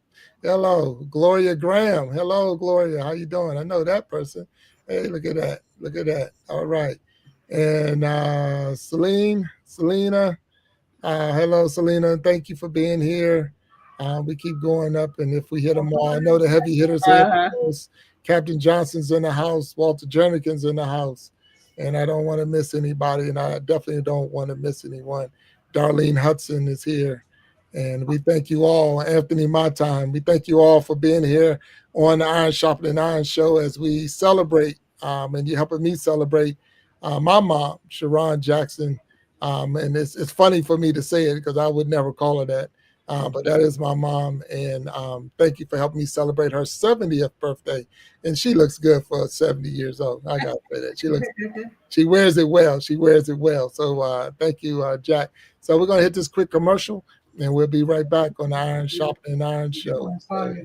Hello, Gloria Graham. Hello, Gloria. How you doing? I know that person. Hey, look at that. Look at that. All right. And Selena. Hello, Selena. Thank you for being here. We keep going up, and if we hit them all, I know the heavy hitters are in the house. Captain Johnson's in the house. Walter Jernigan's in the house. And I don't want to miss anybody, and I definitely don't want to miss anyone. Darlene Hudson is here. And we thank you all. Anthony Time. We thank you all for being here on the Iron Sharpening Iron show as we celebrate, and you're helping me celebrate my mom, Shearon Jackson. And it's funny for me to say it because I would never call her that. But that is my mom. And thank you for helping me celebrate her 70th birthday. And she looks good for 70 years old. I got to say that. She wears it well. She wears it well. So thank you, Jack. So we're going to hit this quick commercial, and we'll be right back on the Iron Sharpening Iron show. So,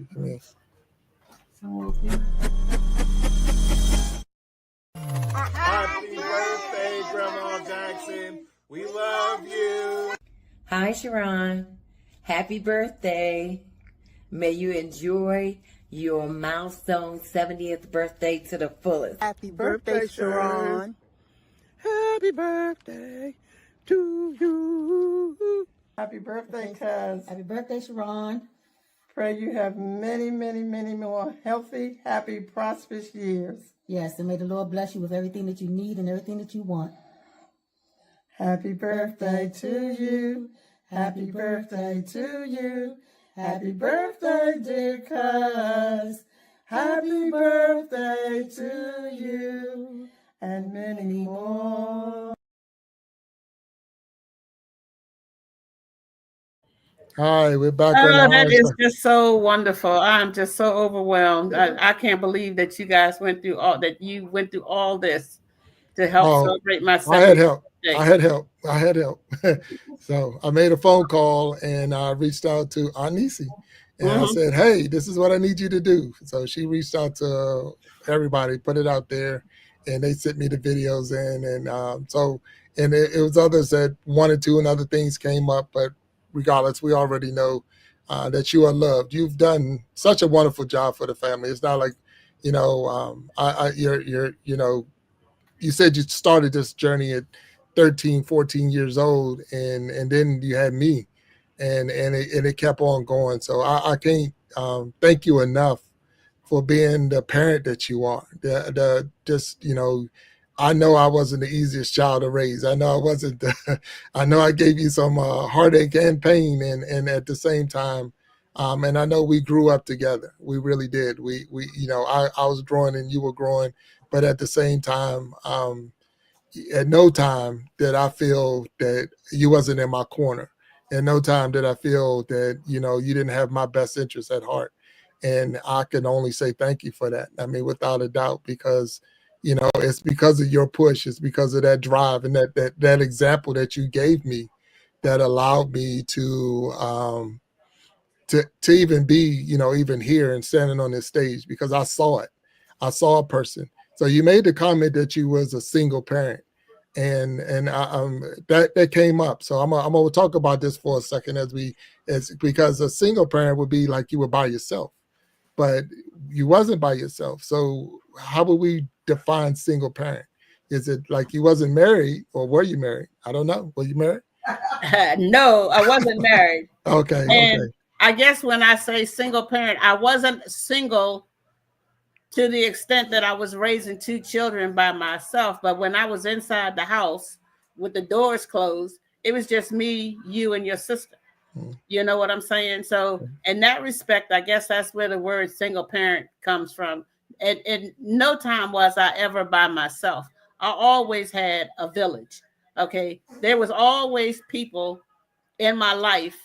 Happy birthday, Grandma Jackson. We love you. Hi, Shearon. Happy birthday. May you enjoy your milestone 70th birthday to the fullest. Happy birthday, Shearon. Happy birthday to you. Happy birthday, cuz. Happy birthday, Shearon. Pray you have many, many, many more healthy, happy, prosperous years. Yes, and may the Lord bless you with everything that you need and everything that you want. Happy birthday to you. Happy birthday to you. Happy birthday, dear cuz. Happy birthday to you. And many more. Hi, we're back on Oh, the that hard is side. just so wonderful. I'm just so overwhelmed. I can't believe that you guys went through all this to help Oh, celebrate my I had 70th help. birthday. I had help. I had help. So I made a phone call and I reached out to Anisi and I said, hey, this is what I need you to do. So she reached out to everybody, put it out there, and they sent me the videos in. And it was others that wanted to, and other things came up. But regardless, we already know that you are loved. You've done such a wonderful job for the family. It's not like, you said you started this journey at 13, 14 years old, and then you had me, and it kept on going. So I can't thank you enough for being the parent that you are. The just I know I wasn't the easiest child to raise. I know I wasn't. I know I gave you some heartache and pain, and at the same time. And I know we grew up together. We really did. I was growing and you were growing, but at the same time, at no time did I feel that you wasn't in my corner. At no time did I feel that you didn't have my best interest at heart. And I can only say thank you for that. I mean, without a doubt, because it's because of your push, it's because of that drive and that example that you gave me that allowed me to even be, even here and standing on this stage, because I saw it. I saw a person. So you made the comment that you was a single parent, and that came up. So I'm gonna talk about this for a second because a single parent would be like you were by yourself, but you wasn't by yourself. So how would we define single parent? Is it like you wasn't married, or were you married? I don't know. Were you married? No, I wasn't married. Okay. And I guess when I say single parent, I wasn't single to the extent that I was raising two children by myself. But when I was inside the house with the doors closed, it was just me, you, and your sister. You know what I'm saying? So in that respect, I guess that's where the word single parent comes from. And no time was I ever by myself. I always had a village. Okay. There was always people in my life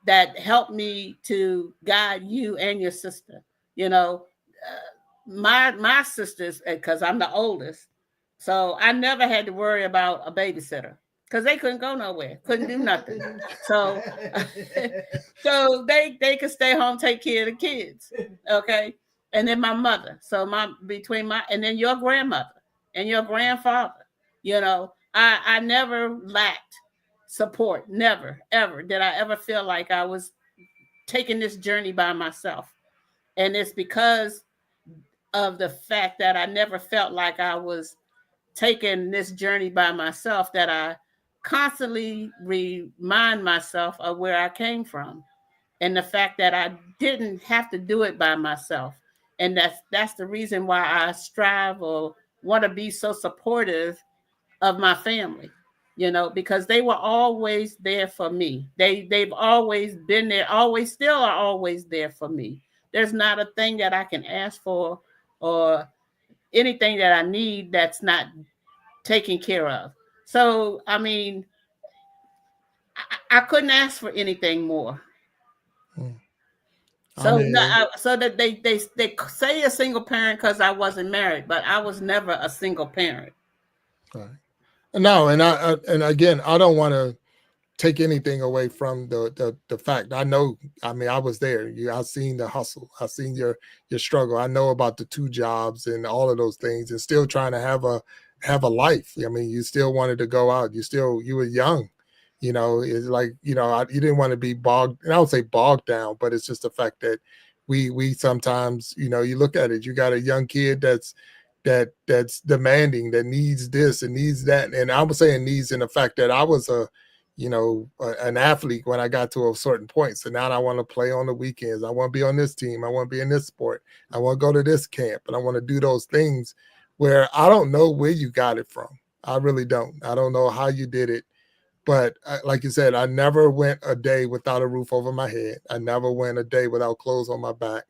that helped me to guide you and your sister. My sisters, because I'm the oldest, so I never had to worry about a babysitter because they couldn't go nowhere, couldn't do nothing. So so they could stay home, take care of the kids. Okay. And then my mother. So and then your grandmother and your grandfather. I never lacked support. Never, ever did I ever feel like I was taking this journey by myself. And it's because of the fact that I never felt like I was taking this journey by myself that I constantly remind myself of where I came from and the fact that I didn't have to do it by myself. And that's the reason why I strive or want to be so supportive of my family, because they were always there for me. They've always been there, always still are always there for me. There's not a thing that I can ask for or anything that I need that's not taken care of. So, I mean, I couldn't ask for anything more. So, so that they say a single parent because I wasn't married, but I was never a single parent. Right. No, and again, I don't want to take anything away from the fact. I know, I mean, I was there. I've seen the hustle. I've seen your struggle. I know about the 2 jobs and all of those things, and still trying to have a life. I mean, you still wanted to go out. You were young. It's like, you didn't want to be bogged, and I would say bogged down, but it's just the fact that we sometimes, you look at it, you got a young kid that's demanding, that needs this and needs that. And I was saying needs in the fact that I was a an athlete when I got to a certain point. So now I want to play on the weekends. I want to be on this team. I want to be in this sport. I want to go to this camp, and I want to do those things where I don't know where you got it from. I really don't. I don't know how you did it. But like you said, I never went a day without a roof over my head. I never went a day without clothes on my back.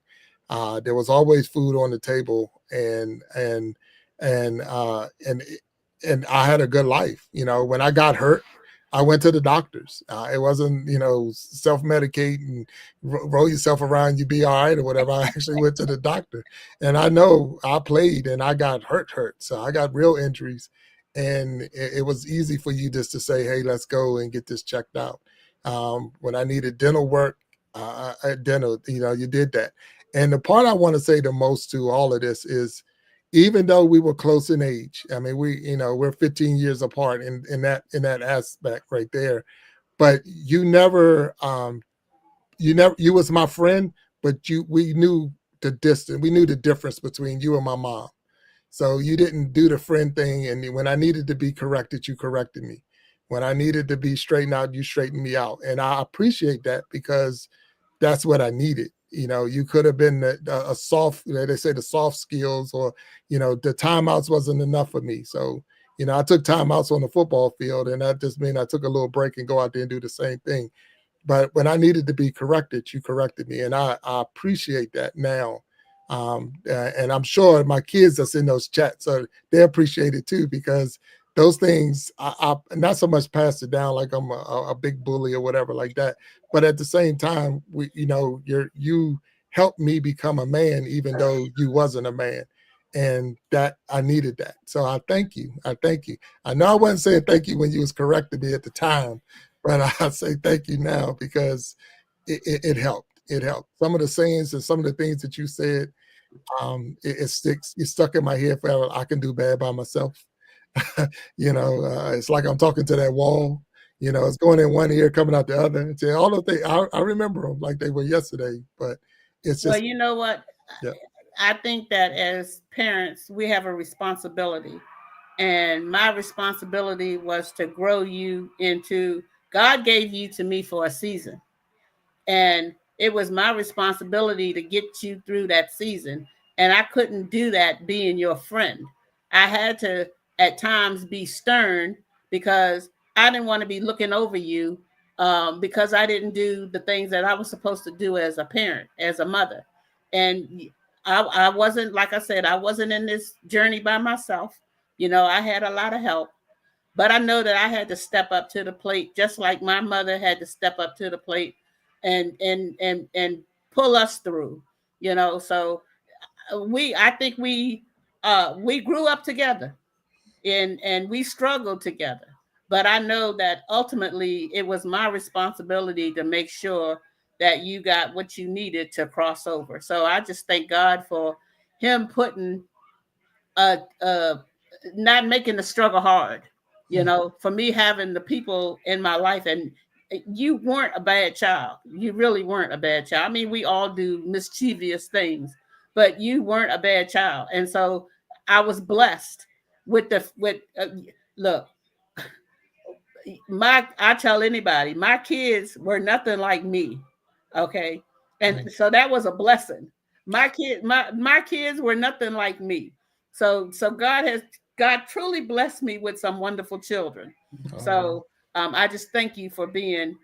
There was always food on the table, and and I had a good life. When I got hurt, I went to the doctors. It wasn't, self medicate and roll yourself around, you be all right or whatever. I actually went to the doctor, and I know I played and I got hurt. So I got real injuries, and it was easy for you just to say, "Hey, let's go and get this checked out." When I needed dental work, dental, you did that. And the part I want to say the most to all of this is, even though we were close in age, I mean, we're 15 years apart in that aspect right there. But you was my friend, but we knew the distance, we knew the difference between you and my mom. So you didn't do the friend thing, and when I needed to be corrected, you corrected me. When I needed to be straightened out, you straightened me out, and I appreciate that because that's what I needed. You could have been a soft, they say the soft skills, or the timeouts wasn't enough for me. So I took timeouts on the football field, and that just means I took a little break and go out there and do the same thing. But when I needed to be corrected, you corrected me, and I appreciate that now. And I'm sure my kids that's in those chats, so they appreciate it too, because those things I not so much pass it down like I'm a big bully or whatever like that, but at the same time, you helped me become a man, even though you wasn't a man, and that I needed that. So I thank you. I thank you. I know I wasn't saying thank you when you was correcting me at the time, but I say thank you now because it helped. It helped. Some of the sayings and some of the things that you said, it sticks. It's stuck in my head forever. I can do bad by myself. It's like I'm talking to that wall. It's going in one ear, coming out the other. And say all the things. I remember them like they were yesterday, but it's just. Well, you know what? Yeah. I think that as parents, we have a responsibility. And my responsibility was to grow you into, God gave you to me for a season. And it was my responsibility to get you through that season. And I couldn't do that being your friend. I had to at times be stern because I didn't want to be looking over you, because I didn't do the things that I was supposed to do as a parent, as a mother. And I wasn't, like I said, I wasn't in this journey by myself. I had a lot of help. But I know that I had to step up to the plate, just like my mother had to step up to the plate and pull us through. So I think we grew up together, and we struggled together. But I know that ultimately it was my responsibility to make sure that you got what you needed to cross over. So I just thank God for him putting not making the struggle hard, for me having the people in my life. And you weren't a bad child. You really weren't a bad child. I mean, we all do mischievous things, but you weren't a bad child. And so I was blessed with look, I tell anybody, my kids were nothing like me. Okay. And so that was a blessing. My kids were nothing like me. So God truly blessed me with some wonderful children. So I just thank you for being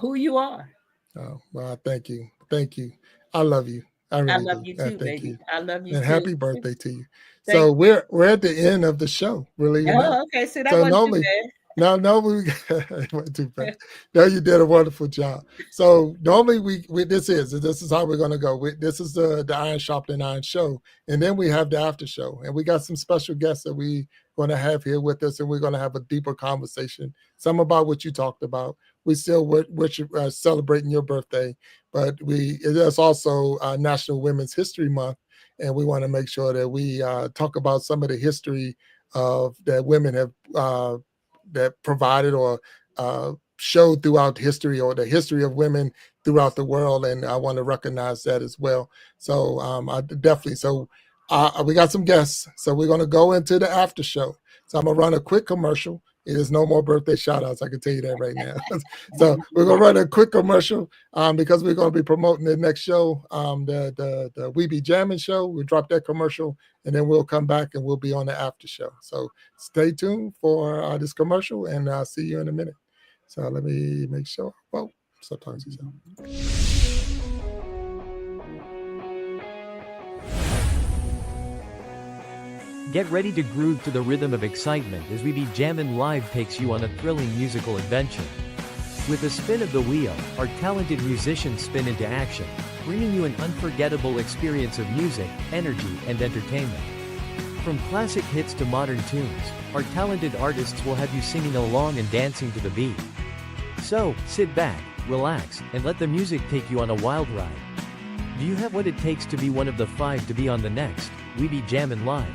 who you are. Oh, well, thank you. Thank you. I love you. I really love do. you too, Thank baby. you. I love you And too. happy birthday to you. Thank So we're at the end of the show, believe it or not. okay. So that So wasn't too normally, bad. no, it wasn't too bad. No, you did a wonderful job. So normally this is how we're gonna go. This is the Iron Sharpened Iron show, and then we have the after show, and we got some special guests that we going to have here with us, and we're going to have a deeper conversation. Some about what you talked about. We still celebrating your birthday, but it is also National Women's History Month, and we want to make sure that we talk about some of the history of that women have that provided or showed throughout history, or the history of women throughout the world, and I want to recognize that as well. So I definitely we got some guests, so we're going to go into the after show. So I'm going to run a quick commercial, It is no more birthday shout outs. I can tell you that right now. So we're going to run a quick commercial because we're going to be promoting the next show, the We Be Jamming show. We'll drop that commercial and then we'll come back and we'll be on the after show. So stay tuned for this commercial and I'll see you in a minute. So let me make sure. Well, sometimes he's out. Get ready to groove to the rhythm of excitement as We Be Jammin' Live takes you on a thrilling musical adventure. With a spin of the wheel, our talented musicians spin into action, bringing you an unforgettable experience of music, energy, and entertainment. From classic hits to modern tunes, our talented artists will have you singing along and dancing to the beat. So, sit back, relax, and let the music take you on a wild ride. Do you have what it takes to be one of the 5 to be on the next We Be Jammin' Live?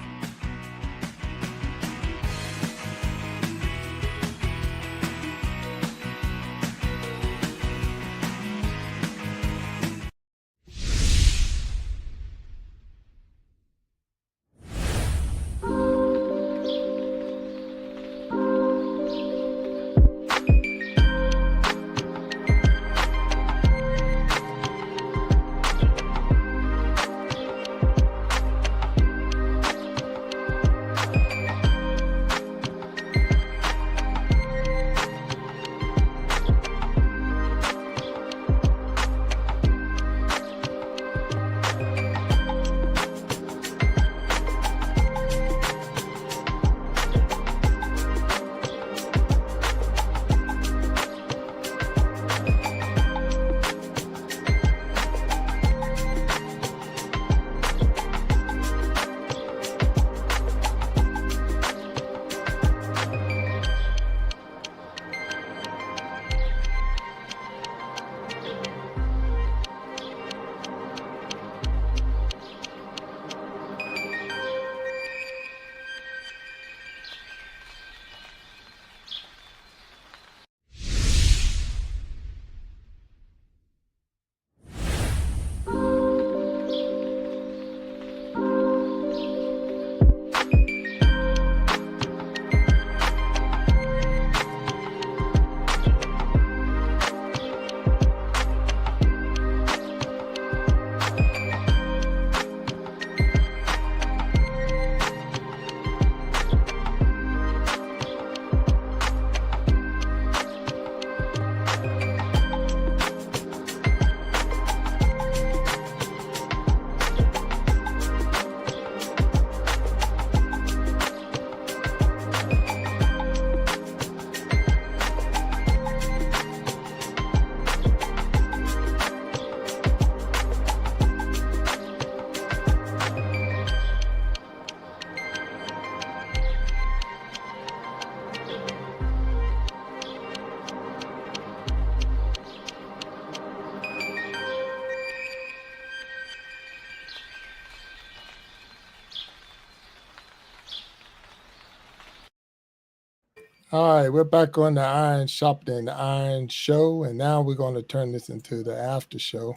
All right, we're back on the Iron Sharpening the Iron show, and now we're going to turn this into the after show.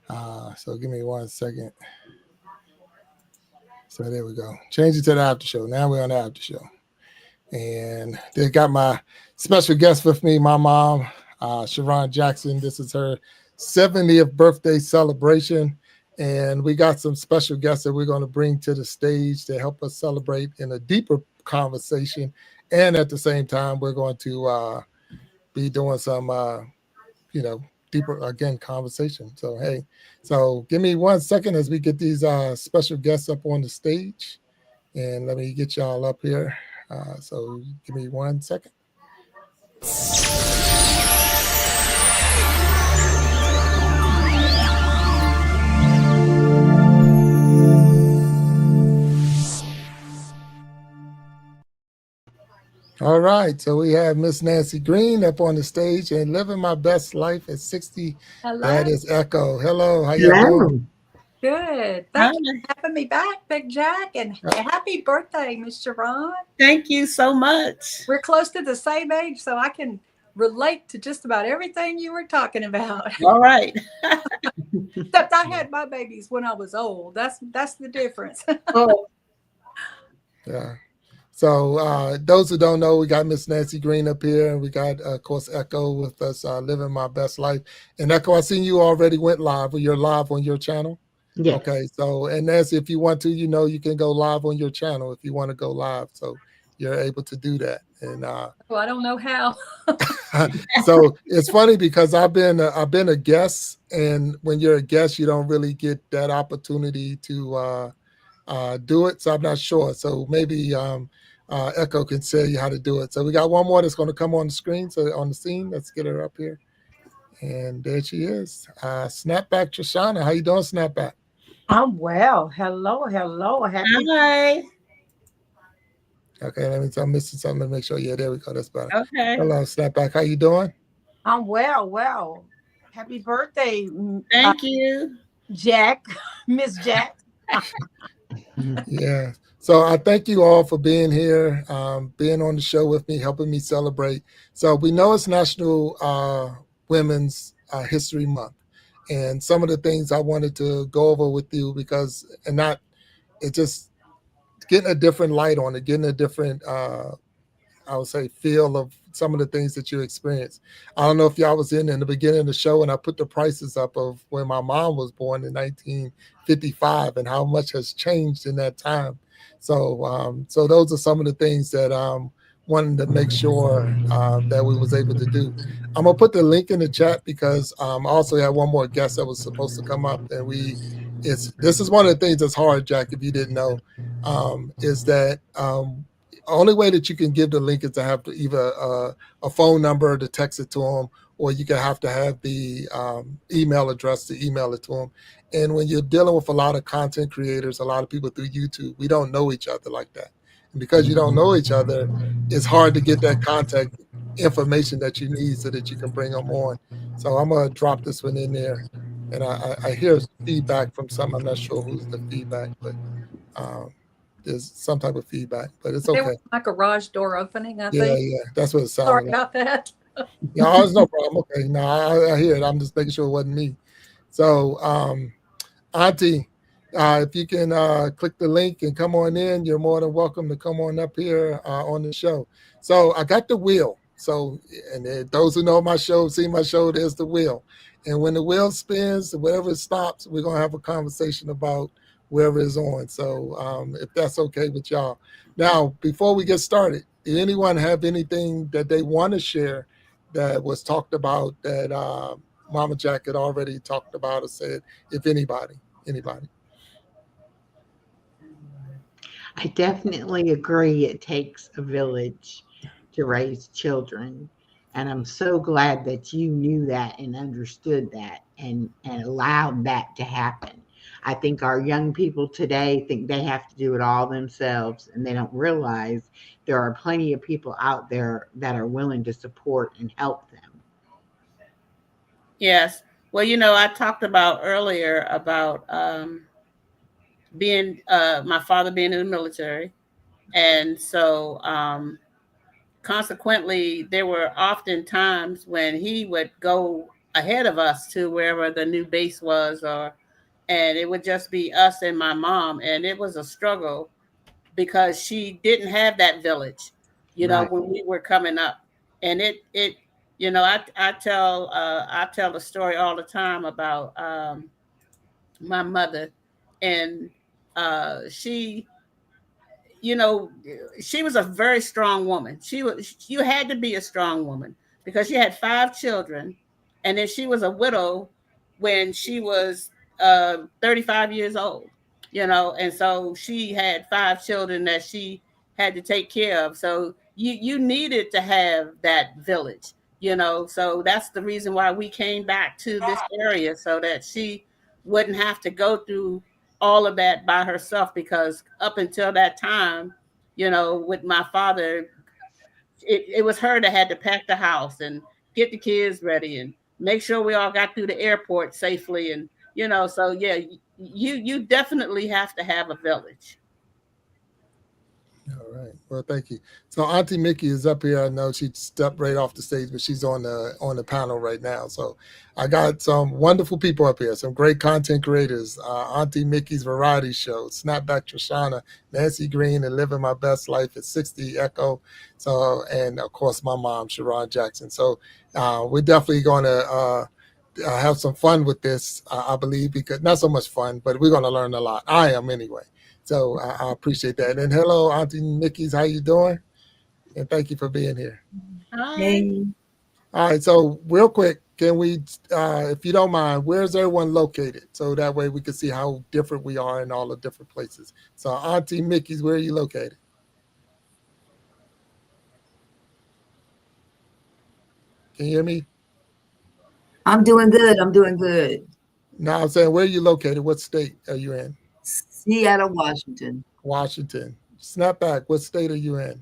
So give me 1 second. So there we go. Change it to the after show. Now we're on the after show. And they got my special guest with me, my mom, Shearon Jackson. This is her 70th birthday celebration. And we got some special guests that we're going to bring to the stage to help us celebrate in a deeper conversation. And at the same time, we're going to be doing some, deeper, again, conversation. So, hey, so give me 1 second as we get these special guests up on the stage. And let me get y'all up here. So give me 1 second. All right, so we have Miss Nancy Green up on the stage and living my best life at 60. Hello. That is Echo. Hello, how you doing? Good. Thank you for having me back, Big Jack, and happy birthday, Miss Shearon. Thank you so much. We're close to the same age, so I can relate to just about everything you were talking about. All right. Except I had my babies when I was old. That's the difference. Oh. Yeah. So those who don't know, we got Miss Nancy Green up here, and we got, of course, Echo with us, living my best life. And Echo, I seen you already went live. Or you're live on your channel. Yes. Okay. So, and Nancy, if you want to, you can go live on your channel if you want to go live. So you're able to do that. And Well, I don't know how. so it's funny because I've been a guest, and when you're a guest, you don't really get that opportunity to do it. So I'm not sure. So maybe Echo can tell you how to do it. So we got one more that's going to come on the screen. So on the scene, let's get her up here. And there she is. Snapback Trishana. How you doing, Snapback? I'm well. Hello, hello. Happy. Hi. Okay, I'm missing something to make sure. Yeah, there we go. That's better. Okay. Hello, Snapback. How you doing? I'm well, well. Happy birthday, Thank you. Jack, Miss Jack. Yeah. So I thank you all for being here, being on the show with me, helping me celebrate. So we know it's National Women's History Month, and some of the things I wanted to go over with you because, and not, it just getting a different light on it, getting a different I would say feel of some of the things that you experience. I don't know if y'all was in the beginning of the show and I put the prices up of when my mom was born in 1955 and how much has changed in that time. So those are some of the things that wanted to make sure that we was able to do. I'm gonna put the link in the chat because I also had one more guest that was supposed to come up, and this is one of the things that's hard, Jack. If you didn't know, is that only way that you can give the link is to have to either a phone number to text it to them, or you can have to have the email address to email it to them. And when you're dealing with a lot of content creators, a lot of people through YouTube, we don't know each other like that. And because you don't know each other, it's hard to get that contact information that you need so that you can bring them on. So I'm going to drop this one in there. And I hear feedback from some. I'm not sure who's the feedback, but there's some type of feedback, but it's They okay. were my garage door opening, I Yeah, think. yeah, that's what it sounded Sorry like. about that. No, there's no problem. Okay, no, I hear it. I'm just making sure it wasn't me. So, Auntie, if you can click the link and come on in, you're more than welcome to come on up here on the show. So I got the wheel. So, and those who know my show, see my show, there's the wheel. And when the wheel spins, whatever stops, we're going to have a conversation about wherever it's on. So if that's okay with y'all. Now, before we get started, did anyone have anything that they want to share that was talked about that Mama Jack had already talked about or said, if anybody? I definitely agree. It takes a village to raise children. And I'm so glad that you knew that and understood that and allowed that to happen. I think our young people today think they have to do it all themselves, and they don't realize there are plenty of people out there that are willing to support and help them. Yes. Well, I talked about earlier about being my father being in the military, and so consequently, there were often times when he would go ahead of us to wherever the new base was, and it would just be us and my mom, and it was a struggle because she didn't have that village, Right. when we were coming up, and I tell the story all the time about my mother, and she you know, she was a very strong woman. You had to be a strong woman because she had 5 children, and then she was a widow when she was 35 years old. And so she had 5 children that she had to take care of. So you needed to have that village. So that's the reason why we came back to this area so that she wouldn't have to go through all of that by herself, because up until that time, with my father, it was her that had to pack the house and get the kids ready and make sure we all got through the airport safely. And so yeah, you definitely have to have a village. All All right. Well, thank you. So Auntie Mickey is up here. I know she stepped right off the stage, but she's on the panel right now. So I got some wonderful people up here, some great content creators. Auntie Mickey's Variety Show, Snapback Trishana, Nancy Green, and Living My Best Life at 60 Echo. So, and of course my mom, Shearon Jackson. So we're definitely going to have some fun with this, I believe, because not so much fun, but we're going to learn a lot. I am anyway. So I appreciate that. And hello, Auntie Mickey's. How you doing? And thank you for being here. Hi. All right. So real quick, can we, if you don't mind, where's everyone located? So that way we can see how different we are in all the different places. So Auntie Mickey's, where are you located? Can you hear me? I'm doing good. I'm doing good. No, I'm saying, where are you located? What state are you in? Seattle, Washington. Washington. Snapback, what state are you in?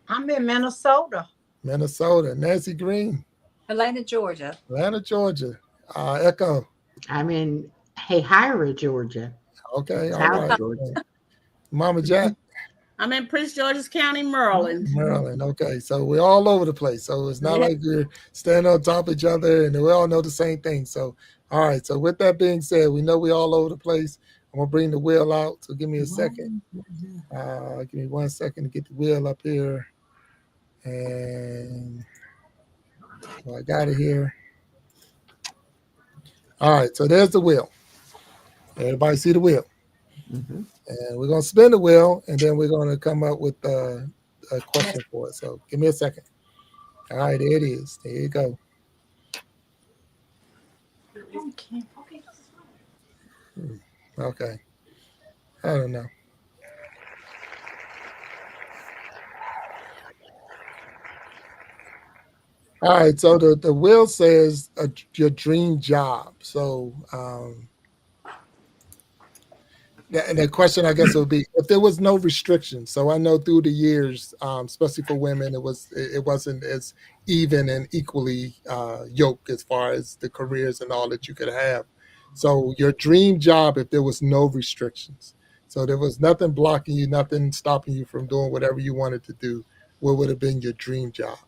I'm in Minnesota. Minnesota. Nancy Green. Atlanta, Georgia. Atlanta, Georgia. Echo. I'm in Hahira, Georgia. Okay, all South right. Georgia. Mama Jack. I'm in Prince George's County, Maryland. Maryland. Okay, so we're all over the place. So it's not Yeah. like we're standing on top of each other and we all know the same thing. So, all right. So with that being said, we know we're all over the place. I'm gonna bring the wheel out. So give me a second. Give me 1 second to get the wheel up here. And so I got it here. All right. So there's the wheel. Everybody see the wheel? Mm-hmm. And we're gonna spin the wheel, and then we're gonna come up with a question for it. So give me a second. All right, there it is. There you go. Okay. I don't know. All right. So the wheel says your dream job. So and the question, I guess, would be if there was no restrictions. So I know through the years, especially for women, it wasn't as even and equally yoked as far as the careers and all that you could have. So your dream job, if there was no restrictions, so there was nothing blocking you, nothing stopping you from doing whatever you wanted to do, what would have been your dream job?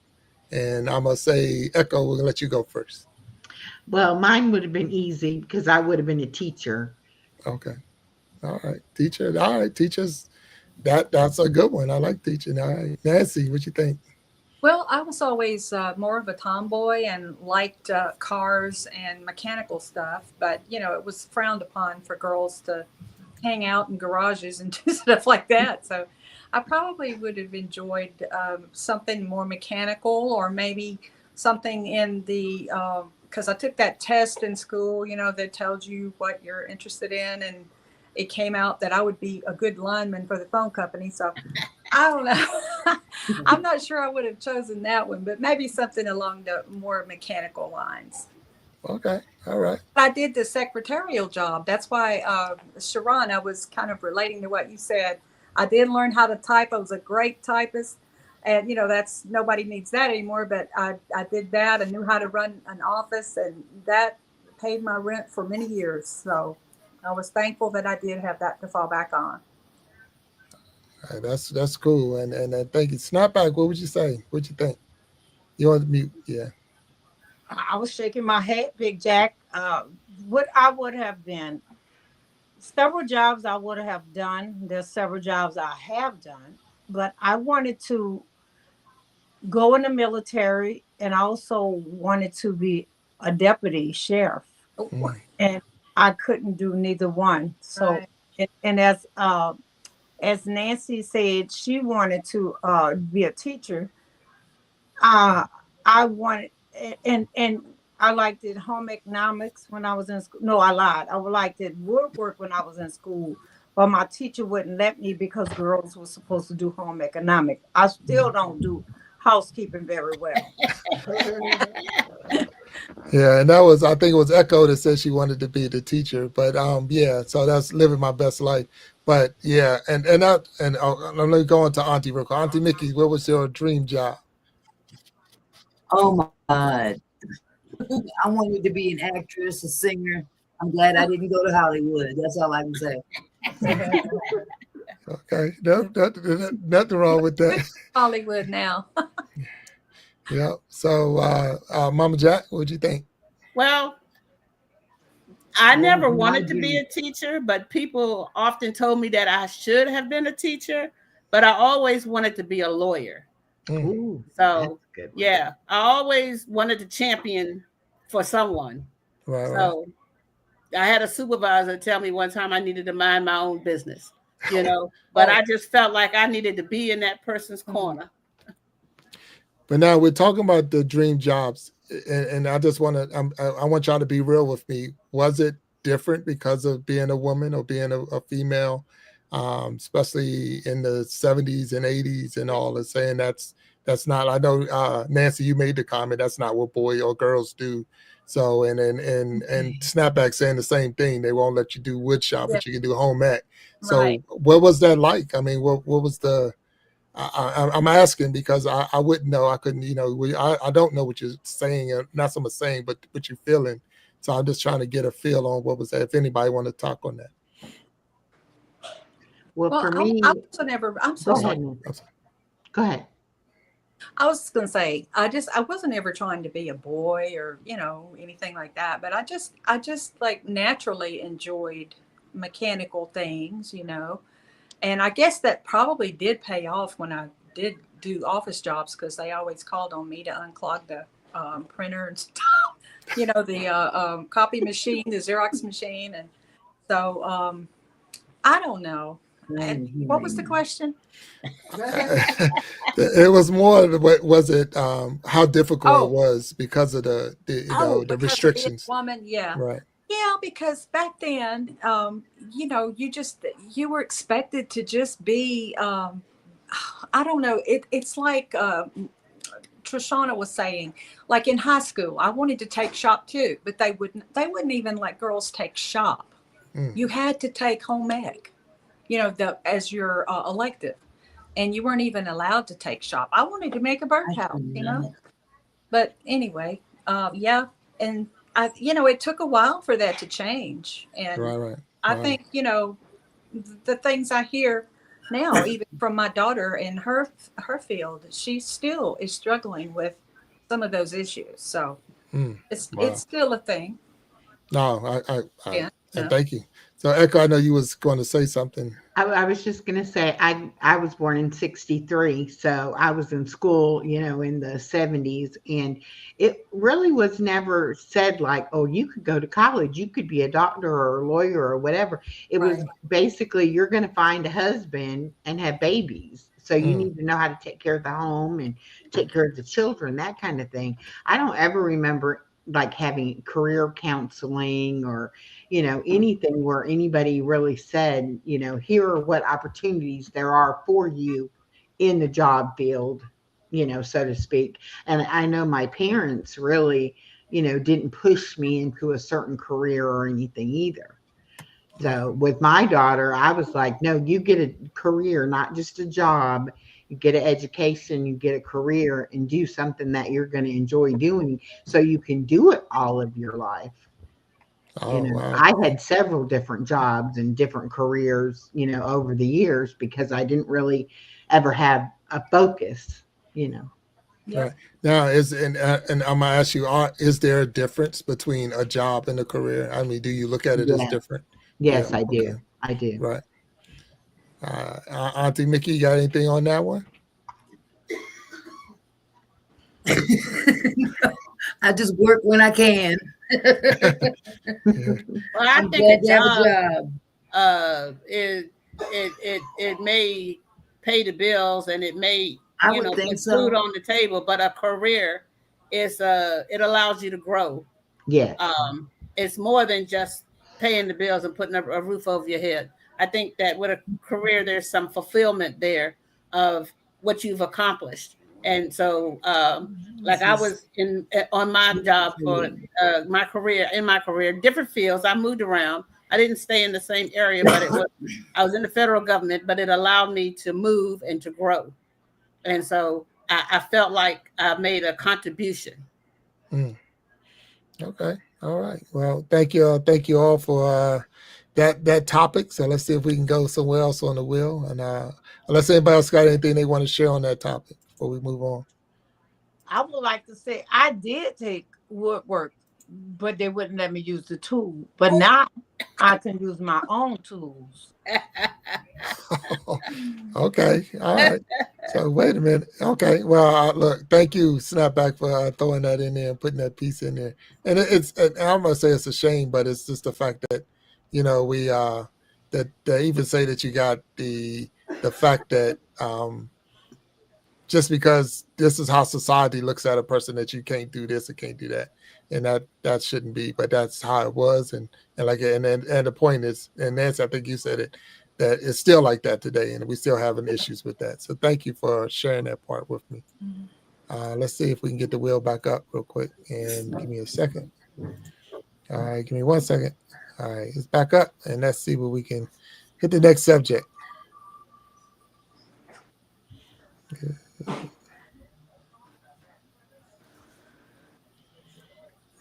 And I'm gonna say, Echo, we're gonna let you go first. Well, mine would have been easy because I would have been a teacher. Okay. All right, teacher. All right, teachers. That's a good one. I like teaching. All right, Nancy, what you think? Well, I was always more of a tomboy and liked cars and mechanical stuff, but it was frowned upon for girls to hang out in garages and do stuff like that. So I probably would have enjoyed something more mechanical, or maybe something in the because I took that test in school, that tells you what you're interested in, and it came out that I would be a good lineman for the phone company. So I don't know. I'm not sure I would have chosen that one, but maybe something along the more mechanical lines. Okay. All right. I did the secretarial job. That's why, Shearon, I was kind of relating to what you said. I did learn how to type. I was a great typist. And, that's nobody needs that anymore. But I did that. I knew how to run an office, and that paid my rent for many years. So I was thankful that I did have that to fall back on. All right, that's cool. And thank you. Snapback, what would you say? What you think? You want to mute? Yeah. I was shaking my head, Big Jack. What I would have been, several jobs I would have done. There's several jobs I have done, but I wanted to go in the military, and also wanted to be a deputy sheriff. And I couldn't do neither one. So, Right. and as Nancy said, she wanted to be a teacher. I wanted, and I liked it home economics when I was in school. No, I lied. I liked it woodwork when I was in school, but my teacher wouldn't let me because girls were supposed to do home economics. I still don't do housekeeping very well. Yeah, and I think it was Echo that said she wanted to be the teacher. But yeah, so that's living my best life. But yeah, and I'm gonna go on to Auntie real quick. Auntie Mickey, what was your dream job? Oh my God. I wanted to be an actress, a singer. I'm glad I didn't go to Hollywood. That's all I can say. Okay, nothing wrong with that. Hollywood now. Yeah. So, Mama Jack, what'd you think? Well, I What never was my wanted to be dream? a teacher, but people often told me that I should have been a teacher, but I always wanted to be a lawyer. Ooh, that's So, a good one. yeah, I always wanted to champion for someone. Right. So, I had a supervisor tell me one time I needed to mind my own business, but Oh. I just felt like I needed to be in that person's corner. But now we're talking about the dream jobs, and I just want to, I want y'all to be real with me. Was it different because of being a woman or being a female, especially in the 70s and 80s and all? And saying that's not. I know Nancy, you made the comment that's not what boy or girls do. So and Snapback saying the same thing. They won't let you do wood shop, Yeah. but you can do home ec. So Right. what was that like? I mean, what was the I'm asking because I wouldn't know. I couldn't, I don't know what you're saying, not so much saying, but what you're feeling. So I'm just trying to get a feel on what was that. If anybody want to talk on that. Well, Well, for I me, wasn't ever. I'm so go sorry. ahead, Nancy. Go ahead. I was going to say, I wasn't ever trying to be a boy or, anything like that. But I just like naturally enjoyed mechanical things, And I guess that probably did pay off when I did do office jobs because they always called on me to unclog the printer and stuff, the copy machine, the Xerox machine. And so I don't know. What was the question? It was more what was it? How difficult it Oh, was because of the the because of being a restrictions. woman, yeah. Right. Yeah, because back then, you were expected to just be, I don't know. It's like Trishana was saying, like in high school, I wanted to take shop too, but they wouldn't even let girls take shop. You had to take home ec, as your elective, and you weren't even allowed to take shop. I wanted to make a birdhouse. But anyway, yeah, and it took a while for that to change, and Right. I Wow. think the things I hear now, even from my daughter in her field, she still is struggling with some of those issues. So it's Wow. still a thing. No, Yeah. and thank you. So Echo, I know you was going to say something. I was just going to say, I was born in 63. So I was in school, in the 70s. And it really was never said like, oh, you could go to college. You could be a doctor or a lawyer or whatever. It was basically, you're going to find a husband and have babies. So you need to know how to take care of the home and take care of the children, that kind of thing. I don't ever remember like having career counseling or anything where anybody really said, here are what opportunities there are for you in the job field, so to speak. And I know my parents really, didn't push me into a certain career or anything either. So with my daughter, I was like, no, you get a career, not just a job. You get an education, you get a career, and do something that you're going to enjoy doing so you can do it all of your life. Oh wow. I had several different jobs and different careers, over the years because I didn't really ever have a focus, Right. Now and I'm gonna ask you, is there a difference between a job and a career? I mean, do you look at it as Yes. different? Yeah. Yes, I Okay. do. I do. Right. Auntie Mickey, you got anything on that one? I just work when I can. Yeah. Well, I I'm think glad a to have a job job. it may pay the bills and it may I would think put food so. on the table, but a career is it allows you to grow. Yes. It's more than just paying the bills and putting a roof over your head. I think that with a career, there's some fulfillment there of what you've accomplished. And so, like I was on my job for my career, different fields. I moved around. I didn't stay in the same area, but I was in the federal government, but it allowed me to move and to grow. And so I felt like I made a contribution. Okay. All right. Well, thank you all for that topic. So let's see if we can go somewhere else on the wheel. And unless anybody else got anything they want to share on that topic before we move on. I would like to say I did take woodwork, but they wouldn't let me use the tool. But now I can use my own tools. Okay, all right. So wait a minute. Okay, well, look, thank you, Snapback, for throwing that in there and putting that piece in there. And and I'm gonna say it's a shame, but it's just the fact that we that they even say that you got the fact that just because this is how society looks at a person, that you can't do this or can't do that, and that shouldn't be, but that's how it was. And the point is, and Nancy, I think you said it, that it's still like that today, and we still having issues with that. So thank you for sharing that part with me. Let's see if we can get the wheel back up real quick, and give me a second. All right, give me 1 second. All right, it's back up, and let's see where we can hit the next subject.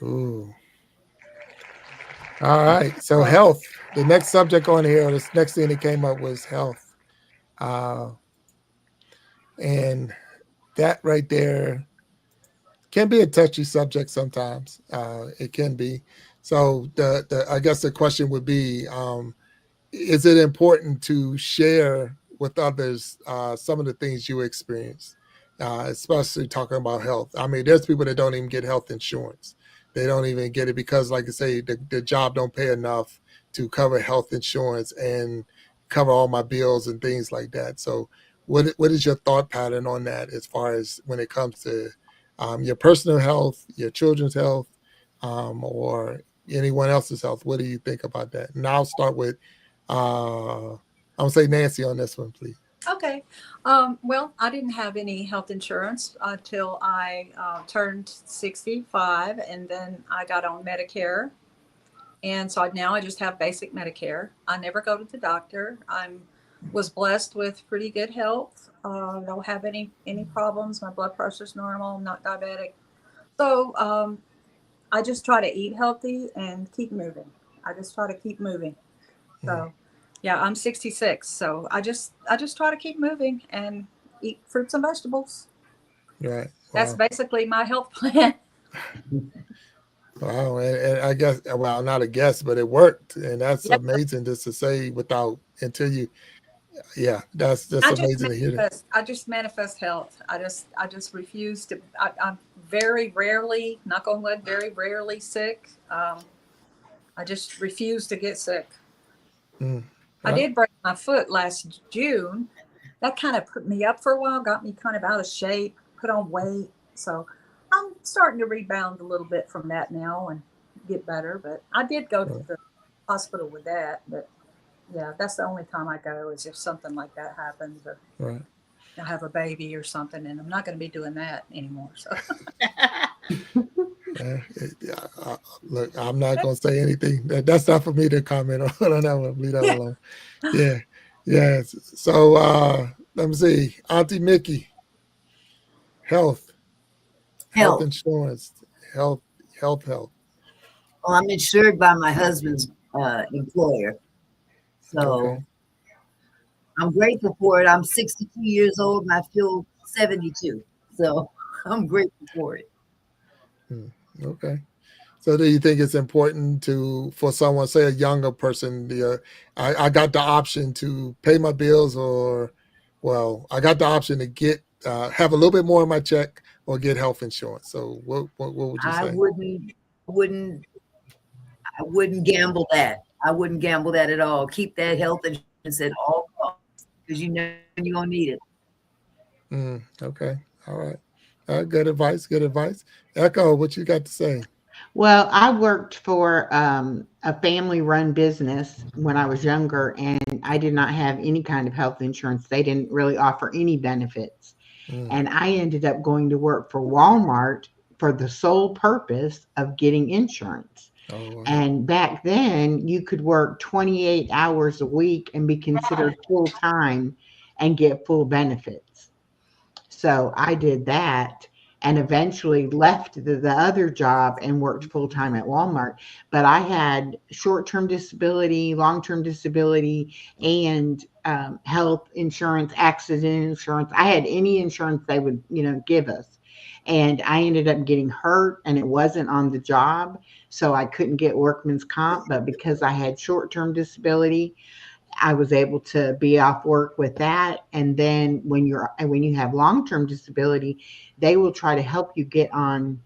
Ooh. All right. So health. The next subject on here, this next thing that came up was health. And that right there can be a touchy subject sometimes. It can be. So I guess the question would be, is it important to share with others some of the things you experience, especially talking about health? I mean, there's people that don't even get health insurance. They don't even get it because, like I say, the job don't pay enough to cover health insurance and cover all my bills and things like that. So what is your thought pattern on that as far as when it comes to your personal health, your children's health, or anyone else's health? What do you think about that? And I'll start with I'm gonna say Nancy on this one, please. Okay. Well, I didn't have any health insurance until I turned 65, and then I got on Medicare. And so now I just have basic Medicare. I never go to the doctor. Was blessed with pretty good health. Don't have any problems. My blood pressure's normal. I'm not diabetic. So I just try to eat healthy and keep moving. I just try to keep moving. So yeah, I'm 66. So I just try to keep moving and eat fruits and vegetables. Right. Wow. That's basically my health plan. Wow. And I guess, well, not a guess, but it worked. And that's amazing just to say until you, that's amazing to hear that. I just manifest health. I just refuse to, I'm very rarely, knock on wood, very rarely sick. I just refuse to get sick. I did break my foot last June. That kind of put me up for a while, got me kind of out of shape, put on weight. So I'm starting to rebound a little bit from that now and get better. But I did go to the hospital with that. But yeah, that's the only time I go is if something like that happens or I have a baby or something. And I'm not going to be doing that anymore. So. Look, I'm not going to say anything. That's not for me to comment on that one. Leave that alone. Yeah. So let me see. Auntie Mickey, health insurance, health. Well, I'm insured by my husband's employer. So I'm grateful for it. I'm 62 years old and I feel 72. So I'm grateful for it. Okay. So do you think it's important for someone, say a younger person, I got the option to pay my bills I got the option to get have a little bit more in my check or get health insurance. So what would you say? I wouldn't gamble that. I wouldn't gamble that at all. Keep that health insurance at all costs because you know you're going to need it. Okay. All right. Good advice. Good advice. Echo, what you got to say? Well, I worked for a family-run business when I was younger, and I did not have any kind of health insurance. They didn't really offer any benefits. And I ended up going to work for Walmart for the sole purpose of getting insurance. And back then, you could work 28 hours a week and be considered full-time and get full benefits. So I did that. and eventually left the other job and worked full time at Walmart. But I had short term disability, long term disability, and health insurance, accident insurance. I had any insurance they would, give us. And I ended up getting hurt and it wasn't on the job. So I couldn't get workman's comp. But because I had short term disability, I was able to be off work with that. And then when you have long term disability, they will try to help you get on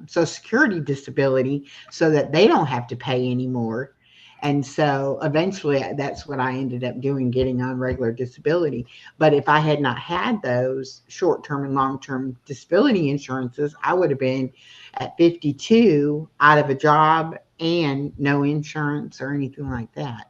Social Security disability so that they don't have to pay anymore. And so eventually that's what I ended up doing, getting on regular disability. But if I had not had those short term and long term disability insurances, I would have been at 52 out of a job and no insurance or anything like that.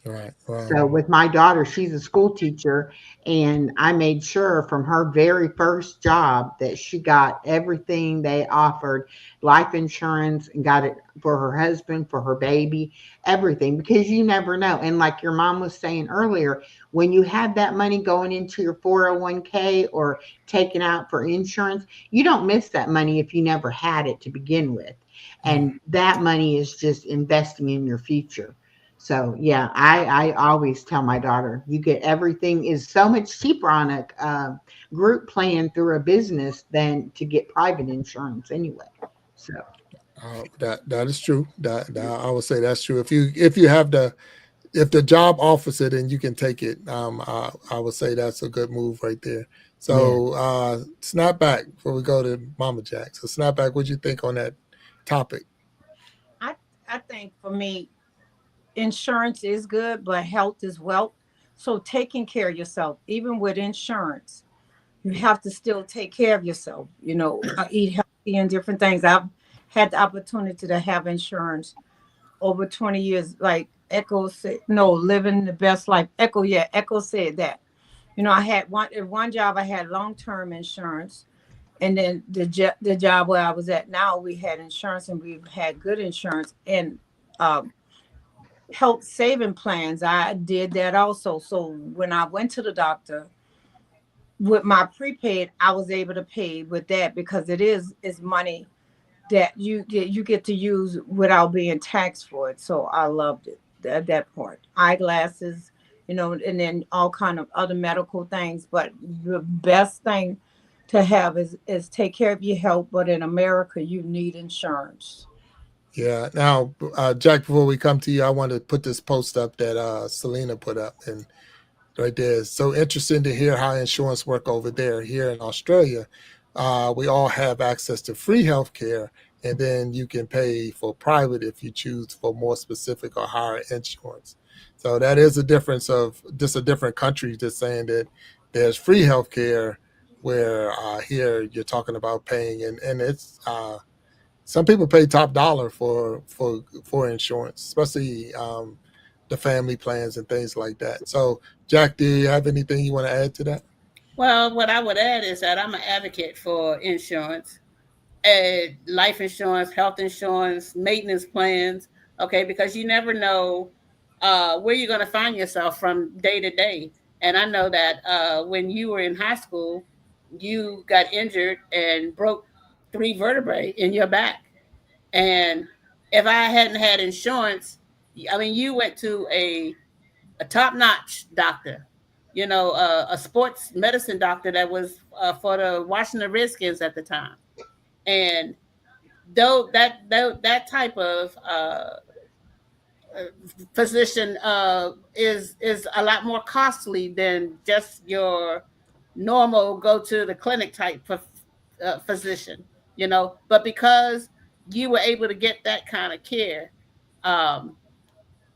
Right. Wow. So with my daughter, she's a school teacher, and I made sure from her very first job that she got everything they offered, life insurance, and got it for her husband, for her baby, everything, because you never know. And like your mom was saying earlier, when you have that money going into your 401k or taken out for insurance, you don't miss that money if you never had it to begin with. And that money is just investing in your future. So yeah, I always tell my daughter, you get everything is so much cheaper on a group plan through a business than to get private insurance anyway. So That is true. That I would say that's true. If you have if the job offers it and you can take it, I would say that's a good move right there. yeah, So snap back before we go to Mama Jack. So snap back. What you think on that topic? I I think for me, insurance is good, but health is wealth. So taking care of yourself, even with insurance, you have to still take care of yourself. Eat healthy and different things. I've had the opportunity to have insurance over 20 years. Like Echo said, no, living the best life. Echo, yeah, Echo said that. I had one job. I had long term insurance, and then the job where I was at now, we had insurance, and we've had good insurance and health saving plans. I did that also. So when I went to the doctor with my prepaid, I was able to pay with that because it's money that you get to use without being taxed for it. So I loved it at that part. Eyeglasses, and then all kind of other medical things. But the best thing to have is take care of your health. But in America, you need insurance. Yeah. Now, Jack, before we come to you, I want to put this post up that Selena put up, and right there. It's so interesting to hear how insurance work over there. Here in Australia, we all have access to free health care, and then you can pay for private if you choose for more specific or higher insurance. So that is a difference of just a different country just saying that there's free health care where here you're talking about paying, and it's some people pay top dollar for insurance, especially the family plans and things like that. So, Jack, do you have anything you want to add to that? Well, what I would add is that I'm an advocate for insurance, life insurance, health insurance, maintenance plans. Okay, because you never know where you're going to find yourself from day to day. And I know that when you were in high school, you got injured and broke three vertebrae in your back. And if I hadn't had insurance, I mean, you went to a top notch doctor, a sports medicine doctor that was for the Washington Redskins at the time. And though that type of physician is a lot more costly than just your normal go to the clinic type of physician, but because you were able to get that kind of care, um,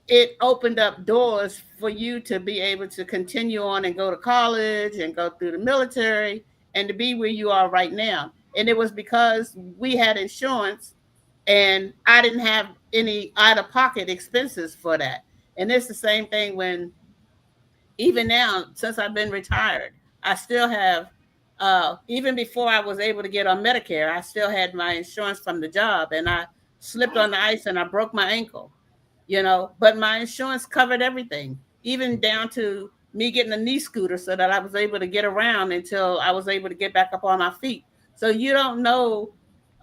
it opened up doors for you to be able to continue on and go to college and go through the military and to be where you are right now. And it was because we had insurance and I didn't have any out of pocket expenses for that. And it's the same thing when even now, since I've been retired, I still have, even before I was able to get on Medicare, I still had my insurance from the job and I slipped on the ice and I broke my ankle, but my insurance covered everything, even down to me getting a knee scooter so that I was able to get around until I was able to get back up on my feet. So you don't know.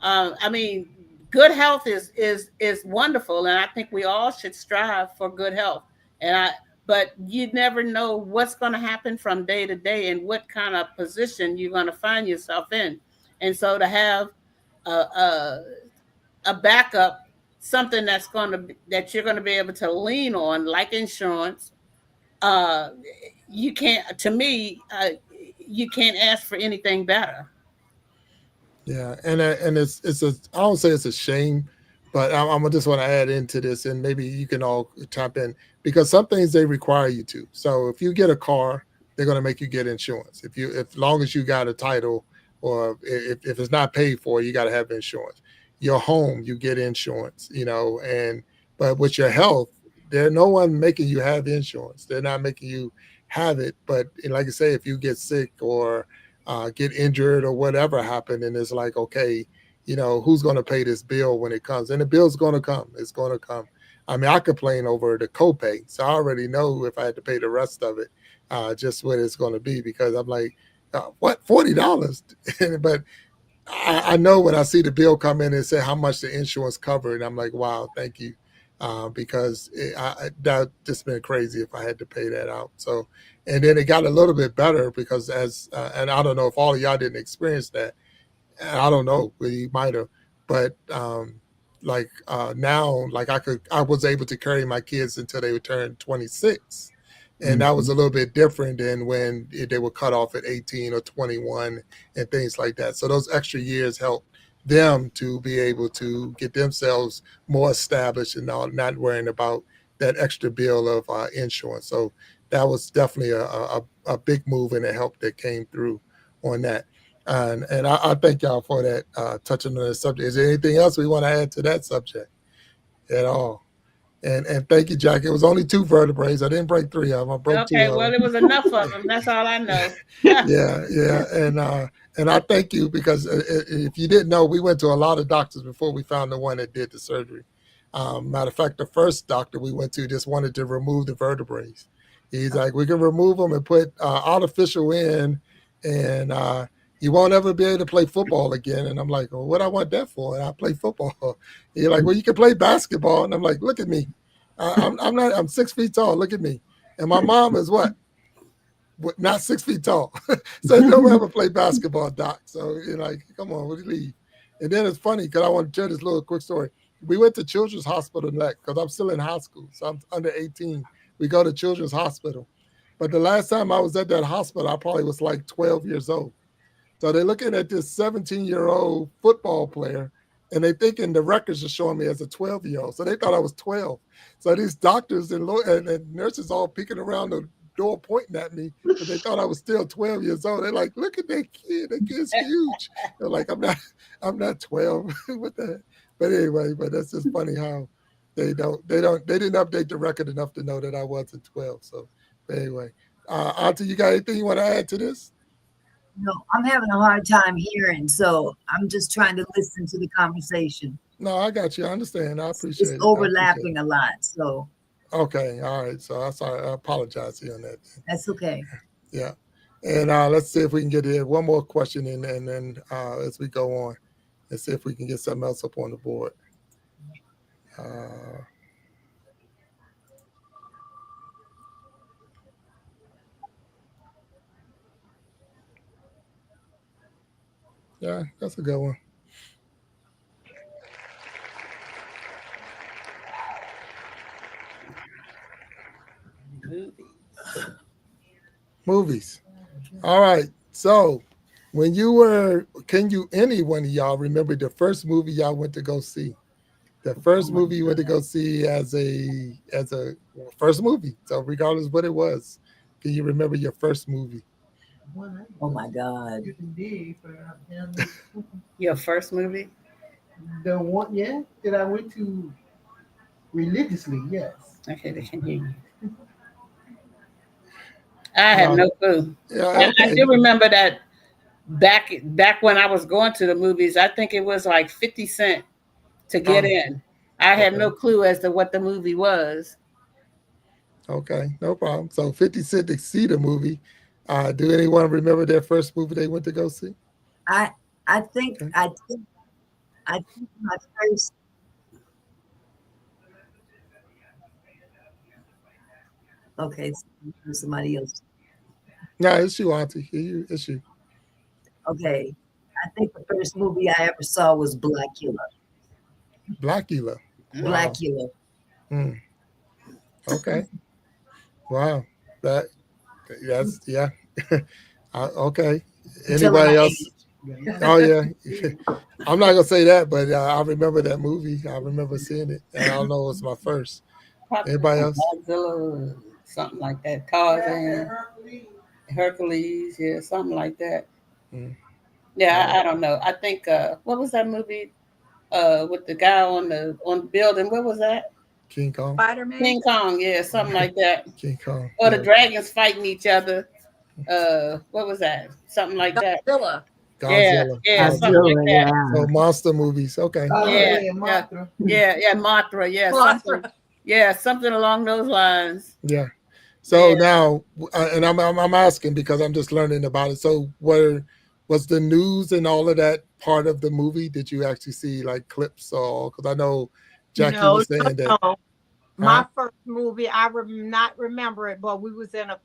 I mean, good health is wonderful, and I think we all should strive for good health. And I, but you never know what's going to happen from day to day, and what kind of position you're going to find yourself in. And so to have a a backup, something that you're going to be able to lean on, like insurance, uh, you can't. To me, you can't ask for anything better. Yeah, and it's a I don't say it's a shame, but I'm just want to add into this, and maybe you can all tap in because some things they require you to. So if you get a car, they're going to make you get insurance. If long as you got a title, or if it's not paid for, you got to have insurance. Your home, you get insurance, and but with your health, there's no one making you have insurance. They're not making you have it. But like I say, if you get sick or get injured or whatever happened, and it's like, okay, who's going to pay this bill when it comes? And the bill's going to come. It's going to come. I mean, I complain over the copay, so I already know if I had to pay the rest of it, just what it's going to be, because I'm like, what, $40? But I know when I see the bill come in and say how much the insurance covered, I'm like, wow, thank you. Because that just been crazy if I had to pay that out. So, and then it got a little bit better because and I don't know if all of y'all didn't experience that. And I don't know, we might have, but like now, like I was able to carry my kids until they would turn 26. And that was a little bit different than when they were cut off at 18 or 21 and things like that. So those extra years helped them to be able to get themselves more established and not worrying about that extra bill of insurance. So that was definitely a big move and a help that came through on that. And I thank y'all for that, touching on the subject. Is there anything else we want to add to that subject at all? And thank you, Jack. It was only two vertebrae. I didn't break three of them. I broke two Okay, of well, them. it was enough of them. That's all I know. Yeah, yeah, and I thank you because if you didn't know, we went to a lot of doctors before we found the one that did the surgery. Matter of fact, the first doctor we went to just wanted to remove the vertebrae. He's like, we can remove them and put artificial in, and you won't ever be able to play football again. And I'm like, well, what I want that for? And I play football. He's like, well, you can play basketball. And I'm like, look at me. I'm not. I'm 6 feet tall. Look at me. And my mom is what? Not 6 feet tall. So don't ever play basketball, Doc. So you're like, come on, what do you leave? And then it's funny because I want to share this little quick story. We went to Children's Hospital next because I'm still in high school. So I'm under 18. We go to Children's Hospital. But the last time I was at that hospital, I probably was like 12 years old. So they're looking at this 17-year-old football player, and they thinking the records are showing me as a 12-year-old. So they thought I was 12. So these doctors and nurses all peeking around the door pointing at me because they thought I was still 12 years old. They're like, look at that kid. That kid's huge. They're like, I'm not 12. What the? But anyway, but that's just funny how they didn't update the record enough to know that I wasn't 12. So anyway, Auntie, you got anything you want to add to this? No, I'm having a hard time hearing, so I'm just trying to listen to the conversation. No, I got you. I understand. I appreciate It's it. overlapping a lot, so Okay. All right. So I'm sorry. I apologize on that. that's okay. Yeah. And let's see if we can get in one more question in, and then as we go on, let's see if we can get something else up on the board. Uh, yeah, that's a good one. Movies. All right. So when you were, any one of y'all remember the first movie y'all went to go see? The first movie you went to go see as a first movie. So regardless of what it was, can you remember your first movie? Oh my God. Your first movie? The one, yeah, that I went to religiously, yes. Okay, they can hear you. I have No. no clue. Yeah, I okay. do remember that back when I was going to the movies, I think it was like 50 cents to get in. I have Okay. no clue as to what the movie was. Okay, no problem. So 50 Cent to see the movie. Do anyone remember their first movie they went to go see? I I think my first. Okay, somebody else. No, it's you, Auntie. It's you. Okay, I think the first movie I ever saw was Blackula. Blackula. Wow. Blackula. Mm. Okay. Wow. That's yeah. Okay. I'm telling Anybody my else? age. Oh yeah. I'm not gonna say that, but I remember that movie. I remember seeing it, and I don't know it was my first. Probably Anybody else? Godzilla or something like that. Tarzan, Hercules, yeah, something like that. Mm. Yeah, I don't know. I think what was that movie with the guy on the building? What was that? King Kong. Spider-Man. King Kong, yeah, something like that. King Kong. Or the Yeah. dragons fighting each other. What was that? Something like that. Godzilla. Yeah, Godzilla. yeah, something like that. So monster movies. Okay. Yeah, yeah, Mothra, yeah, something, yeah, something along those lines. Yeah. So now, and I'm asking because I'm just learning about it. So was the news and all of that part of the movie? Did you actually see like clips or? Because I know Jackie No, was saying that. no. My first movie, I not remember it, but we was in a.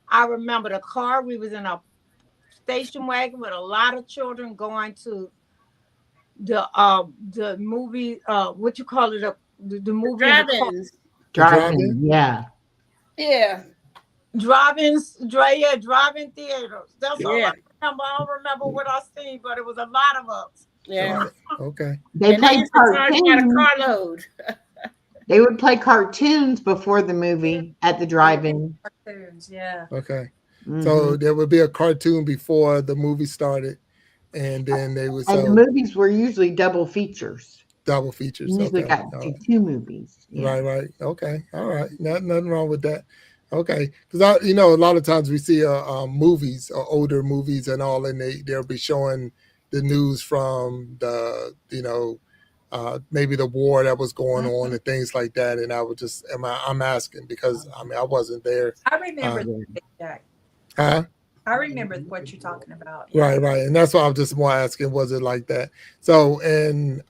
I remember the car. We was in a station wagon with a lot of children going to the movie. What you call it? The movie in the car. Drive-ins. Driving, yeah. Yeah. Drive-in theaters. That's all Yeah. I remember. I don't remember what I seen, but it was a lot of us. Yeah. Okay. They And they played used to charge by the cartoons. carload. They would play cartoons before the movie at the drive-in. Cartoons, yeah. Okay. Mhm. So there would be a cartoon before the movie started, and then they would. And the movies were usually double features. Double features. You usually Okay. got two movies. Yeah. Right. Okay. All right. Nothing wrong with that. Okay. Because a lot of times we see movies or older movies and all, and they'll be showing the news from the maybe the war that was going on and things like that. And I would just I'm asking because I wasn't there. I remember Jack. Huh? I remember what you're talking about. Yeah. Right. And that's why I'm just more asking, was it like that? So and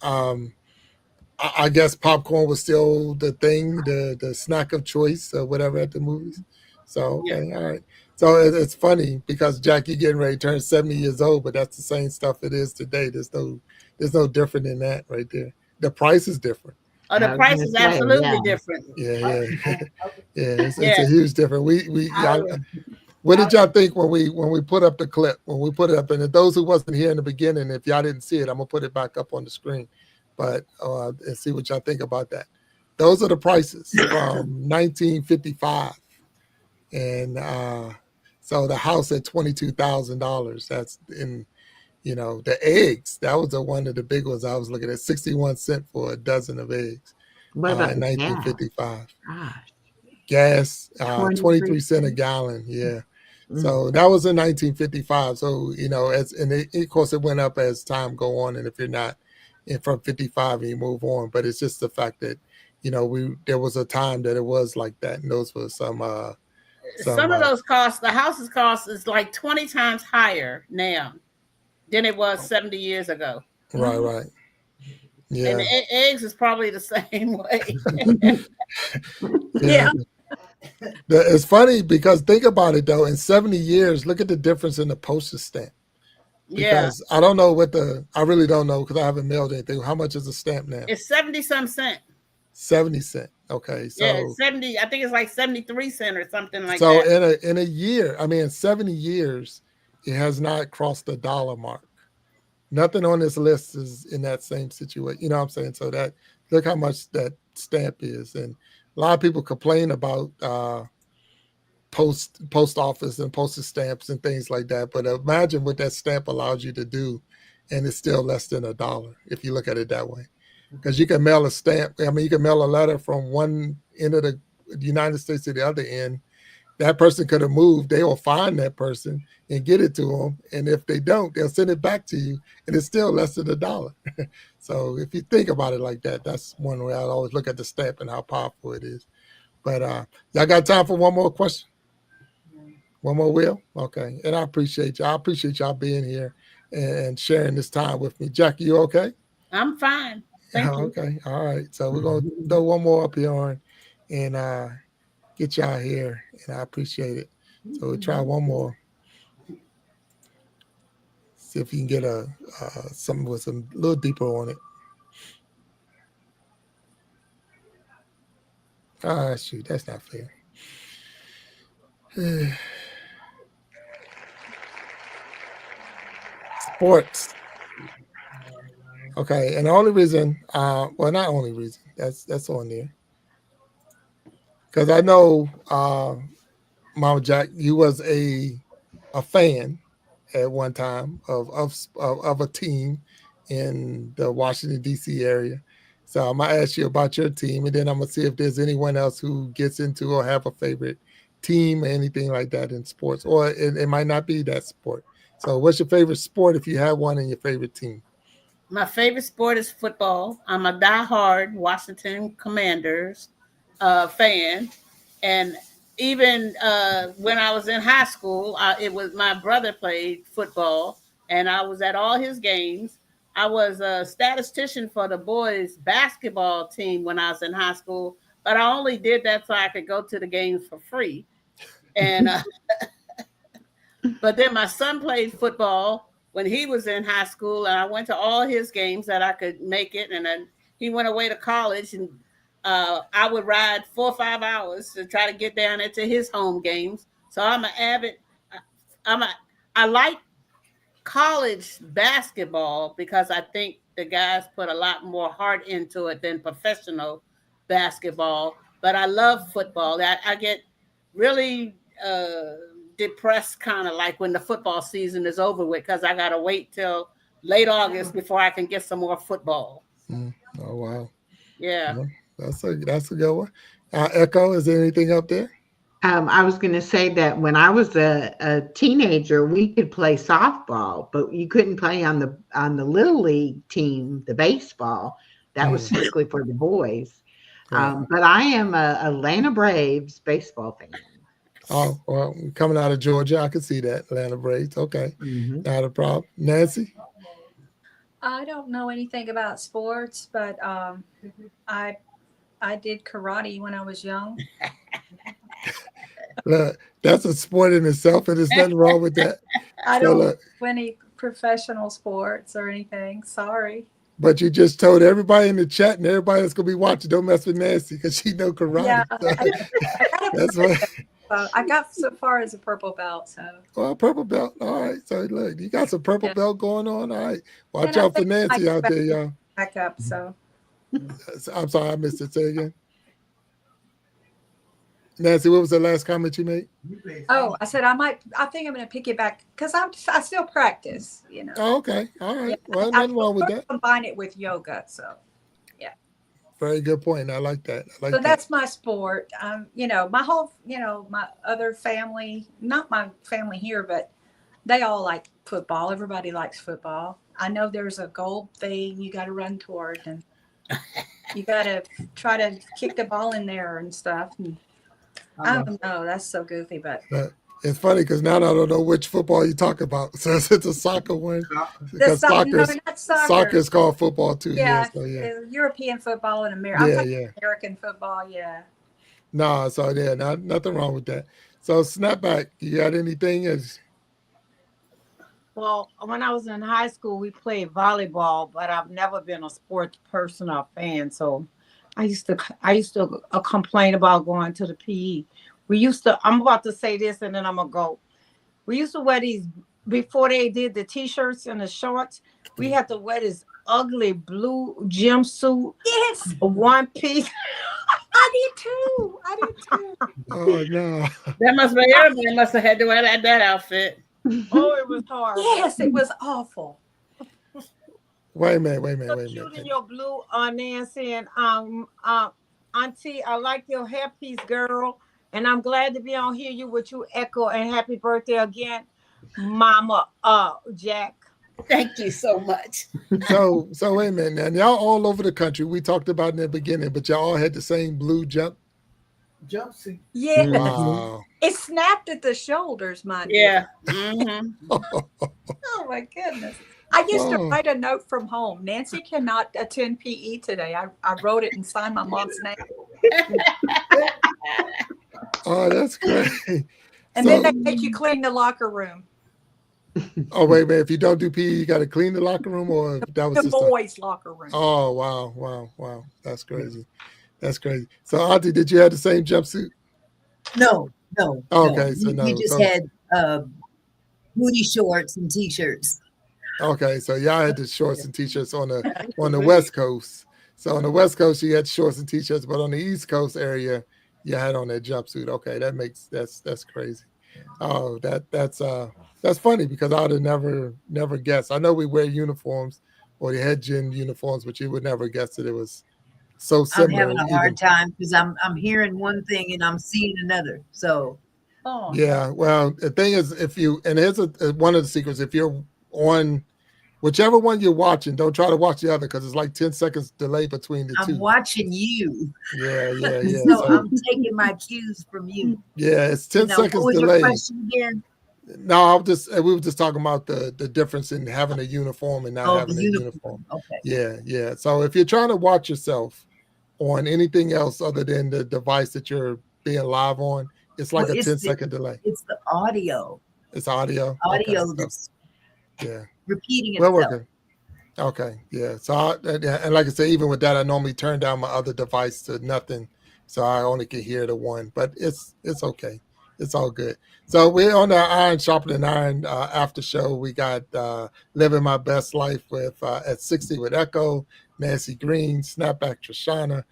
I guess popcorn was still the thing, the snack of choice or whatever at the movies. So okay, all right. So it's funny because Jackie getting ready to turn 70 years old, but that's the same stuff it is today. There's no different in that right there. The price is different. Oh, the price is absolutely different. Yeah. It's a huge difference. What did y'all think when we put up the clip? When we put it up, and those who wasn't here in the beginning, if y'all didn't see it, I'm gonna put it back up on the screen. But and see what y'all think about that. Those are the prices from 1955, and so the house at $22,000. That's in the eggs. That was one of the big ones I was looking at. 61 cents for a dozen of eggs. What about in the 1955? Gas? Gas, 23 cents a gallon. Yeah. So that was in 1955. So of course it went up as time go on, and if you're not from 55 and you move on, but it's just the fact that there was a time that it was like that, and those were some of those costs. The house's cost is like 20 times higher now than it was 70 years ago. Right. Yeah. And the eggs is probably the same way. Yeah. It's funny because think about it though. In 70 years, look at the difference in the postage stamp. Because I don't know I really don't know because I haven't mailed anything. How much is a stamp now? It's 70-some cent. 70 cents. Okay. So yeah, 70. I think it's like 73 cents or something like that. So in a year, in 70 years, it has not crossed the dollar mark. Nothing on this list is in that same situation. You know what I'm saying? So that look how much that stamp is. And a lot of people complain about post office and postage stamps and things like that. But imagine what that stamp allows you to do, and it's still less than $1 if you look at it that way. Because you can mail a stamp. You can mail a letter from one end of the United States to the other end. That person could have moved. They will find that person and get it to them. And if they don't, they'll send it back to you, and it's still less than $1. So if you think about it like that, that's one way I always look at the stamp and how powerful it is. But y'all got time for one more question? One more, Will? Okay. And I appreciate y'all. I appreciate y'all being here. and sharing this time with me. Jackie, you okay? I'm fine. Thank you. Okay. All right. So we're gonna throw one more up here on and get y'all here, and I appreciate it. So we'll try one more. See if you can get something with some a little deeper on it. Ah, shoot, that's not fair. Sports. Okay, and the only reason, well, not only reason, that's on there, because I know, Mama Jack, you was a fan at one time of a team in the Washington D.C. area. So I'm gonna ask you about your team, and then I'm gonna see if there's anyone else who gets into or have a favorite team or anything like that in sports, or it might not be that sport. So, what's your favorite sport if you have one in your favorite team? My favorite sport is football. I'm a diehard Washington Commanders fan, and even when I was in high school, it was my brother played football, and I was at all his games. I was a statistician for the boys basketball team when I was in high school, but I only did that so I could go to the games for free. And but then my son played football when he was in high school, and I went to all his games that I could make it. And then he went away to college, and I would ride 4 or 5 hours to try to get down there to his home games. So I'm an avid. I'm a. I like college basketball because I think the guys put a lot more heart into it than professional basketball. But I love football. I get really depressed, kind of like when the football season is over with, because I got to wait till late August before I can get some more football. Oh wow! Yeah, well, that's a good one. Echo, is there anything up there? I was going to say that when I was a teenager, we could play softball, but you couldn't play on the little league team, the baseball. That was strictly for the boys. But I am a Atlanta Braves baseball fan. Oh, well, coming out of Georgia, I can see that. Atlanta Braves. Okay. Not a problem. Nancy? I don't know anything about sports, but I did karate when I was young. Look, that's a sport in itself, and there's nothing wrong with that. I don't do any professional sports or anything. Sorry. But you just told everybody in the chat and everybody that's gonna be watching, don't mess with Nancy because she know karate. Yeah, So, that's why. I got so far as a purple belt. So. Well, purple belt. All right. So look, you got some purple belt going on. All right. Watch And out for Nancy out there, y'all. Back up. So. I'm sorry, I missed it. Say again. Nancy, what was the last comment you made? Oh, I said I think I'm going to pick it back because I still practice. You know. Oh, okay. All right. Yeah. Well, nothing wrong with that. Combine it with yoga. So. Very good point. I like that. So that's my sport. You know, my whole, my other family, not my family here, but they all like football. Everybody likes football. I know there's a goal thing you got to run toward, and you got to try to kick the ball in there and stuff. And I don't know. That's so goofy, but. It's funny because now I don't know which football you talk about. So it's a soccer one. Because soccer is called football too. Yeah, so, European football and American football. Yeah. No, so nothing wrong with that. So snapback, you got anything? Well, when I was in high school, we played volleyball, but I've never been a sports person or fan. So I used to complain about going to the PE. I'm about to say this and then I'm going to go. We used to wear these, before they did the t-shirts and the shorts, we had to wear this ugly blue jumpsuit. Yes. One piece. I did too. Oh, no. Everybody must have had to wear that outfit. Oh, it was hard. Yes, it was awful. Wait a minute. Cute in your blue, Nancy, and Auntie, I like your hairpiece, girl. And I'm glad to be on here with you, Echo, and happy birthday again, Mama Jack. Thank you so much. So wait a minute. Now, y'all all over the country. We talked about in the beginning, but y'all all had the same blue jump. jumpsuit. Yeah. Wow. It snapped at the shoulders, mind you. Yeah. Mm-hmm. Oh my goodness. I used to Oh, write a note from home. Nancy cannot attend PE today. I wrote it and signed my mom's name. oh, that's great. And then So, they make you clean the locker room. oh wait, man, if you don't do PE, you got to clean the locker room, or that was The just a. boys' locker room. Oh, wow, wow, wow. That's crazy. That's crazy. So, Auntie, did you have the same jumpsuit? No, no, no. Okay, so We no. just So, had booty shorts and t-shirts. okay, so y'all had the shorts and t-shirts on the West Coast. So on the West Coast, you had shorts and t-shirts, but on the East Coast area, you had on that jumpsuit. Okay, that's crazy. Oh, that's funny because I would have never guessed. I know we wear uniforms or the head gym uniforms, but you would never guess that it was so I'm similar. having a Even hard time because I'm hearing one thing and I'm seeing another. So Oh, yeah. Well, the thing is, if you and here's one of the secrets: if you're on whichever one you're watching, don't try to watch the other because it's like 10 seconds delay between the I'm two. watching you. Yeah. So So I'm taking my cues from you. yeah, it's 10 Now, what seconds was your delay. question again? No, we were just talking about the difference in having a uniform and not Oh, the having a uniform. uniform. Okay. Yeah. So if you're trying to watch yourself on anything else other than the device that you're being live on, it's like Well, a 10-second delay. it's the audio. It's audio. Okay. Audio So, that's yeah. repeating We're itself. working. Okay, yeah. So, and like I say, even with that, I normally turn down my other device to nothing, so I only can hear the one. But it's okay. It's all good. So we're on the Iron Sharpening Iron after show. We got Living My Best Life with at 60 with Echo, Nancy Green, Snapback Trishana,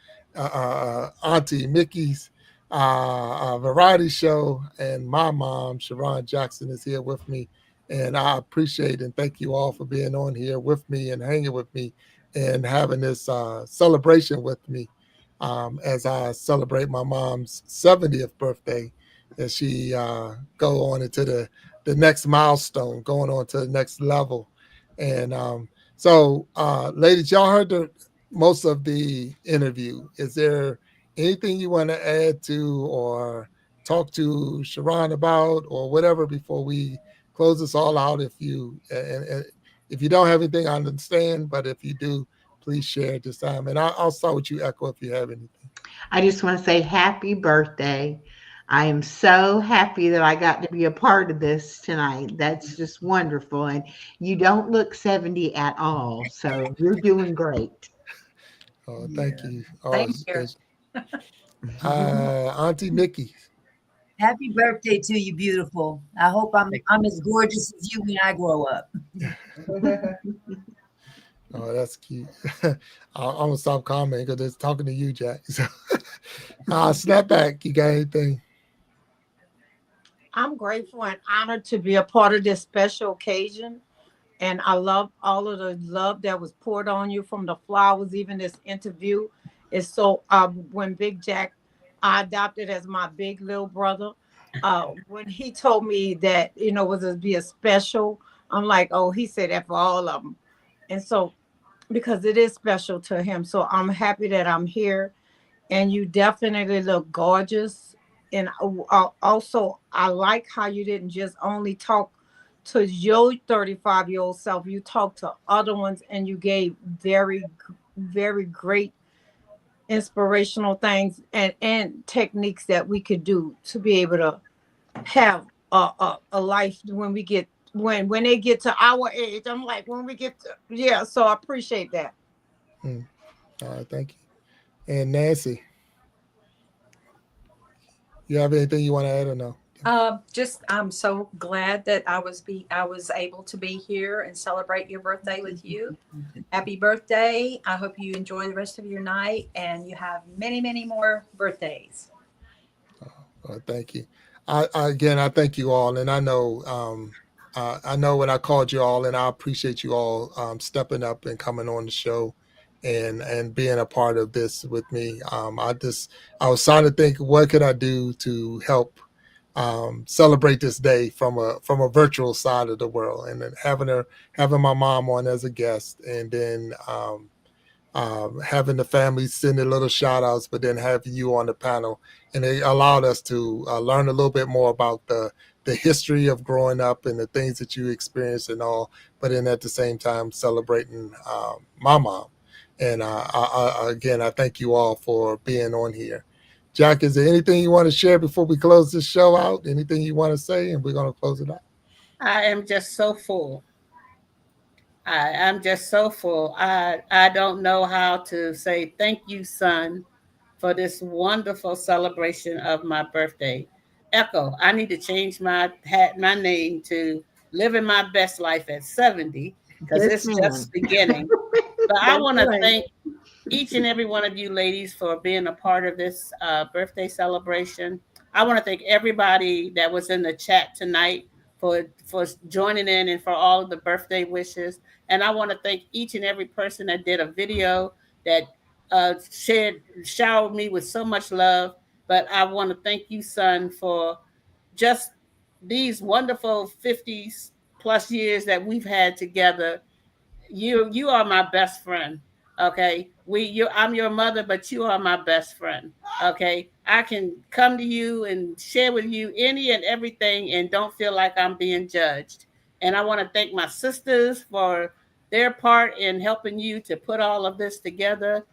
Auntie Mickey's variety show, and my mom, Shearon Jackson, is here with me. And I appreciate and thank you all for being on here with me and hanging with me and having this celebration with me as I celebrate my mom's 70th birthday as she go on into the next milestone, going on to the next level. And so, ladies, y'all heard most of the interview. Is there anything you want to add to or talk to Sharon about or whatever before we close this all out? And if you don't have anything, I understand. But if you do, please share at this time. And I'll start with you, Echo, if you have anything. I just want to say happy birthday. I am so happy that I got to be a part of this tonight. That's just wonderful. And you don't look 70 at all. So you're doing great. Oh, thank you. Same here. Auntie Mickey. Happy birthday to you, beautiful. I hope I'm as gorgeous as you when I grow up. Oh, that's cute. I'm gonna stop commenting because it's talking to you, Jack. So, snap back. You got anything? I'm grateful and honored to be a part of this special occasion. And I love all of the love that was poured on you from the flowers. Even this interview is so, when Big Jack, I adopted as my big little brother. When he told me that, was to be a special, I'm like, oh, he said that for all of them. And so, because it is special to him. So I'm happy that I'm here. And you definitely look gorgeous. And also, I like how you didn't just only talk to your 35-year-old self. You talked to other ones and you gave very, very great inspirational things and techniques that we could do to be able to have a life when they get to our age. I'm like, when we get to, yeah. So I appreciate that. All right, thank you. And Nancy, you have anything you want to add or no? Just I'm so glad that I was able to be here and celebrate your birthday with you. Happy birthday. I hope you enjoy the rest of your night and you have many, many more birthdays. Thank you. I thank you all, and I know when I called you all, and I appreciate you all stepping up and coming on the show, and being a part of this with me. I was trying to think what could I do to help celebrate this day from a virtual side of the world, and then having my mom on as a guest, and then having the family send their little shout outs, but then having you on the panel. And it allowed us to learn a little bit more about the history of growing up and the things that you experienced and all, but then at the same time celebrating my mom. And again, I thank you all for being on here. Jack, is there anything you want to share before we close this show out? Anything you want to say? And we're going to close it out. I am just so full. I'm just so full. I don't know how to say thank you, son, for this wonderful celebration of my birthday. Echo, I need to change my name to living my best life at 70 because Yes, it's ma'am. just beginning. But I That's want to right. thank each and every one of you ladies for being a part of this birthday celebration. I want to thank everybody that was in the chat tonight for joining in and for all of the birthday wishes. And I want to thank each and every person that did a video that showered me with so much love. But I want to thank you, son, for just these wonderful 50s plus years that we've had together. You are my best friend. Okay, I'm your mother, but you are my best friend. Okay, I can come to you and share with you any and everything and don't feel like I'm being judged. And I want to thank my sisters for their part in helping you to put all of this together.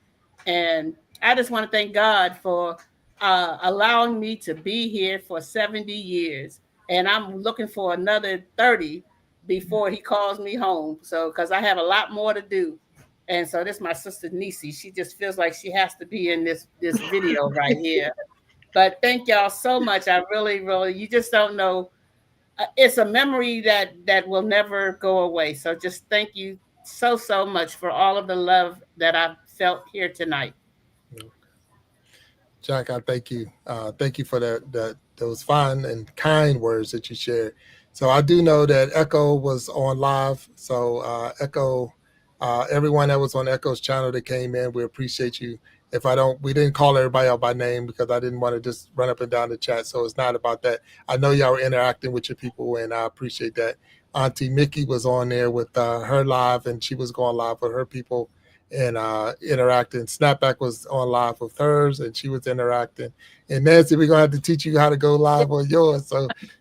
And I just want to thank God for allowing me to be here for 70 years. And I'm looking for another 30 before he calls me home. So, because I have a lot more to do. And so this is my sister Nisi. She just feels like she has to be in this video right here. But thank y'all so much. I really, really, you just don't know. It's a memory that will never go away. So just thank you so much for all of the love that I've felt here tonight. Jack, I thank you. Thank you for those fine and kind words that you shared. So I do know that Echo was on live. So Echo, everyone that was on Echo's channel that came in, we appreciate you. We didn't call everybody out by name because I didn't want to just run up and down the chat. So it's not about that. I know y'all were interacting with your people, and I appreciate that. Auntie Mickey was on there with her live, and she was going live with her people and interacting. Snapback was on live with hers, and she was interacting. And Nancy, we're gonna have to teach you how to go live on yours.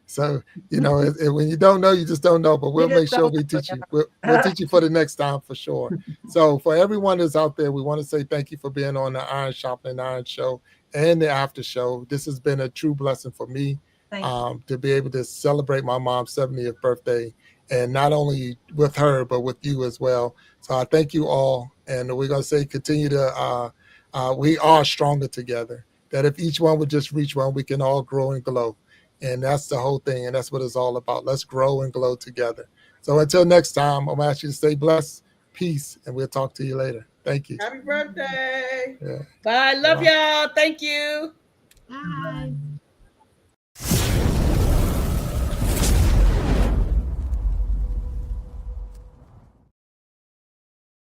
So when you don't know, you just don't know. But we'll make sure we teach you. We'll teach you for the next time for sure. So for everyone that's out there, we want to say thank you for being on the Iron Shopping Iron Show and the after show. This has been a true blessing for me to be able to celebrate my mom's 70th birthday, and not only with her but with you as well. So I thank you all, and we're going to say continue to, we are stronger together. That if each one would just reach one, we can all grow and glow. And that's the whole thing, and that's what it's all about. Let's grow and glow together. So until next time, I'm going to ask you to stay blessed, peace, and we'll talk to you later. Thank you. Happy birthday. Yeah. Bye. Love y'all. Thank you. Bye.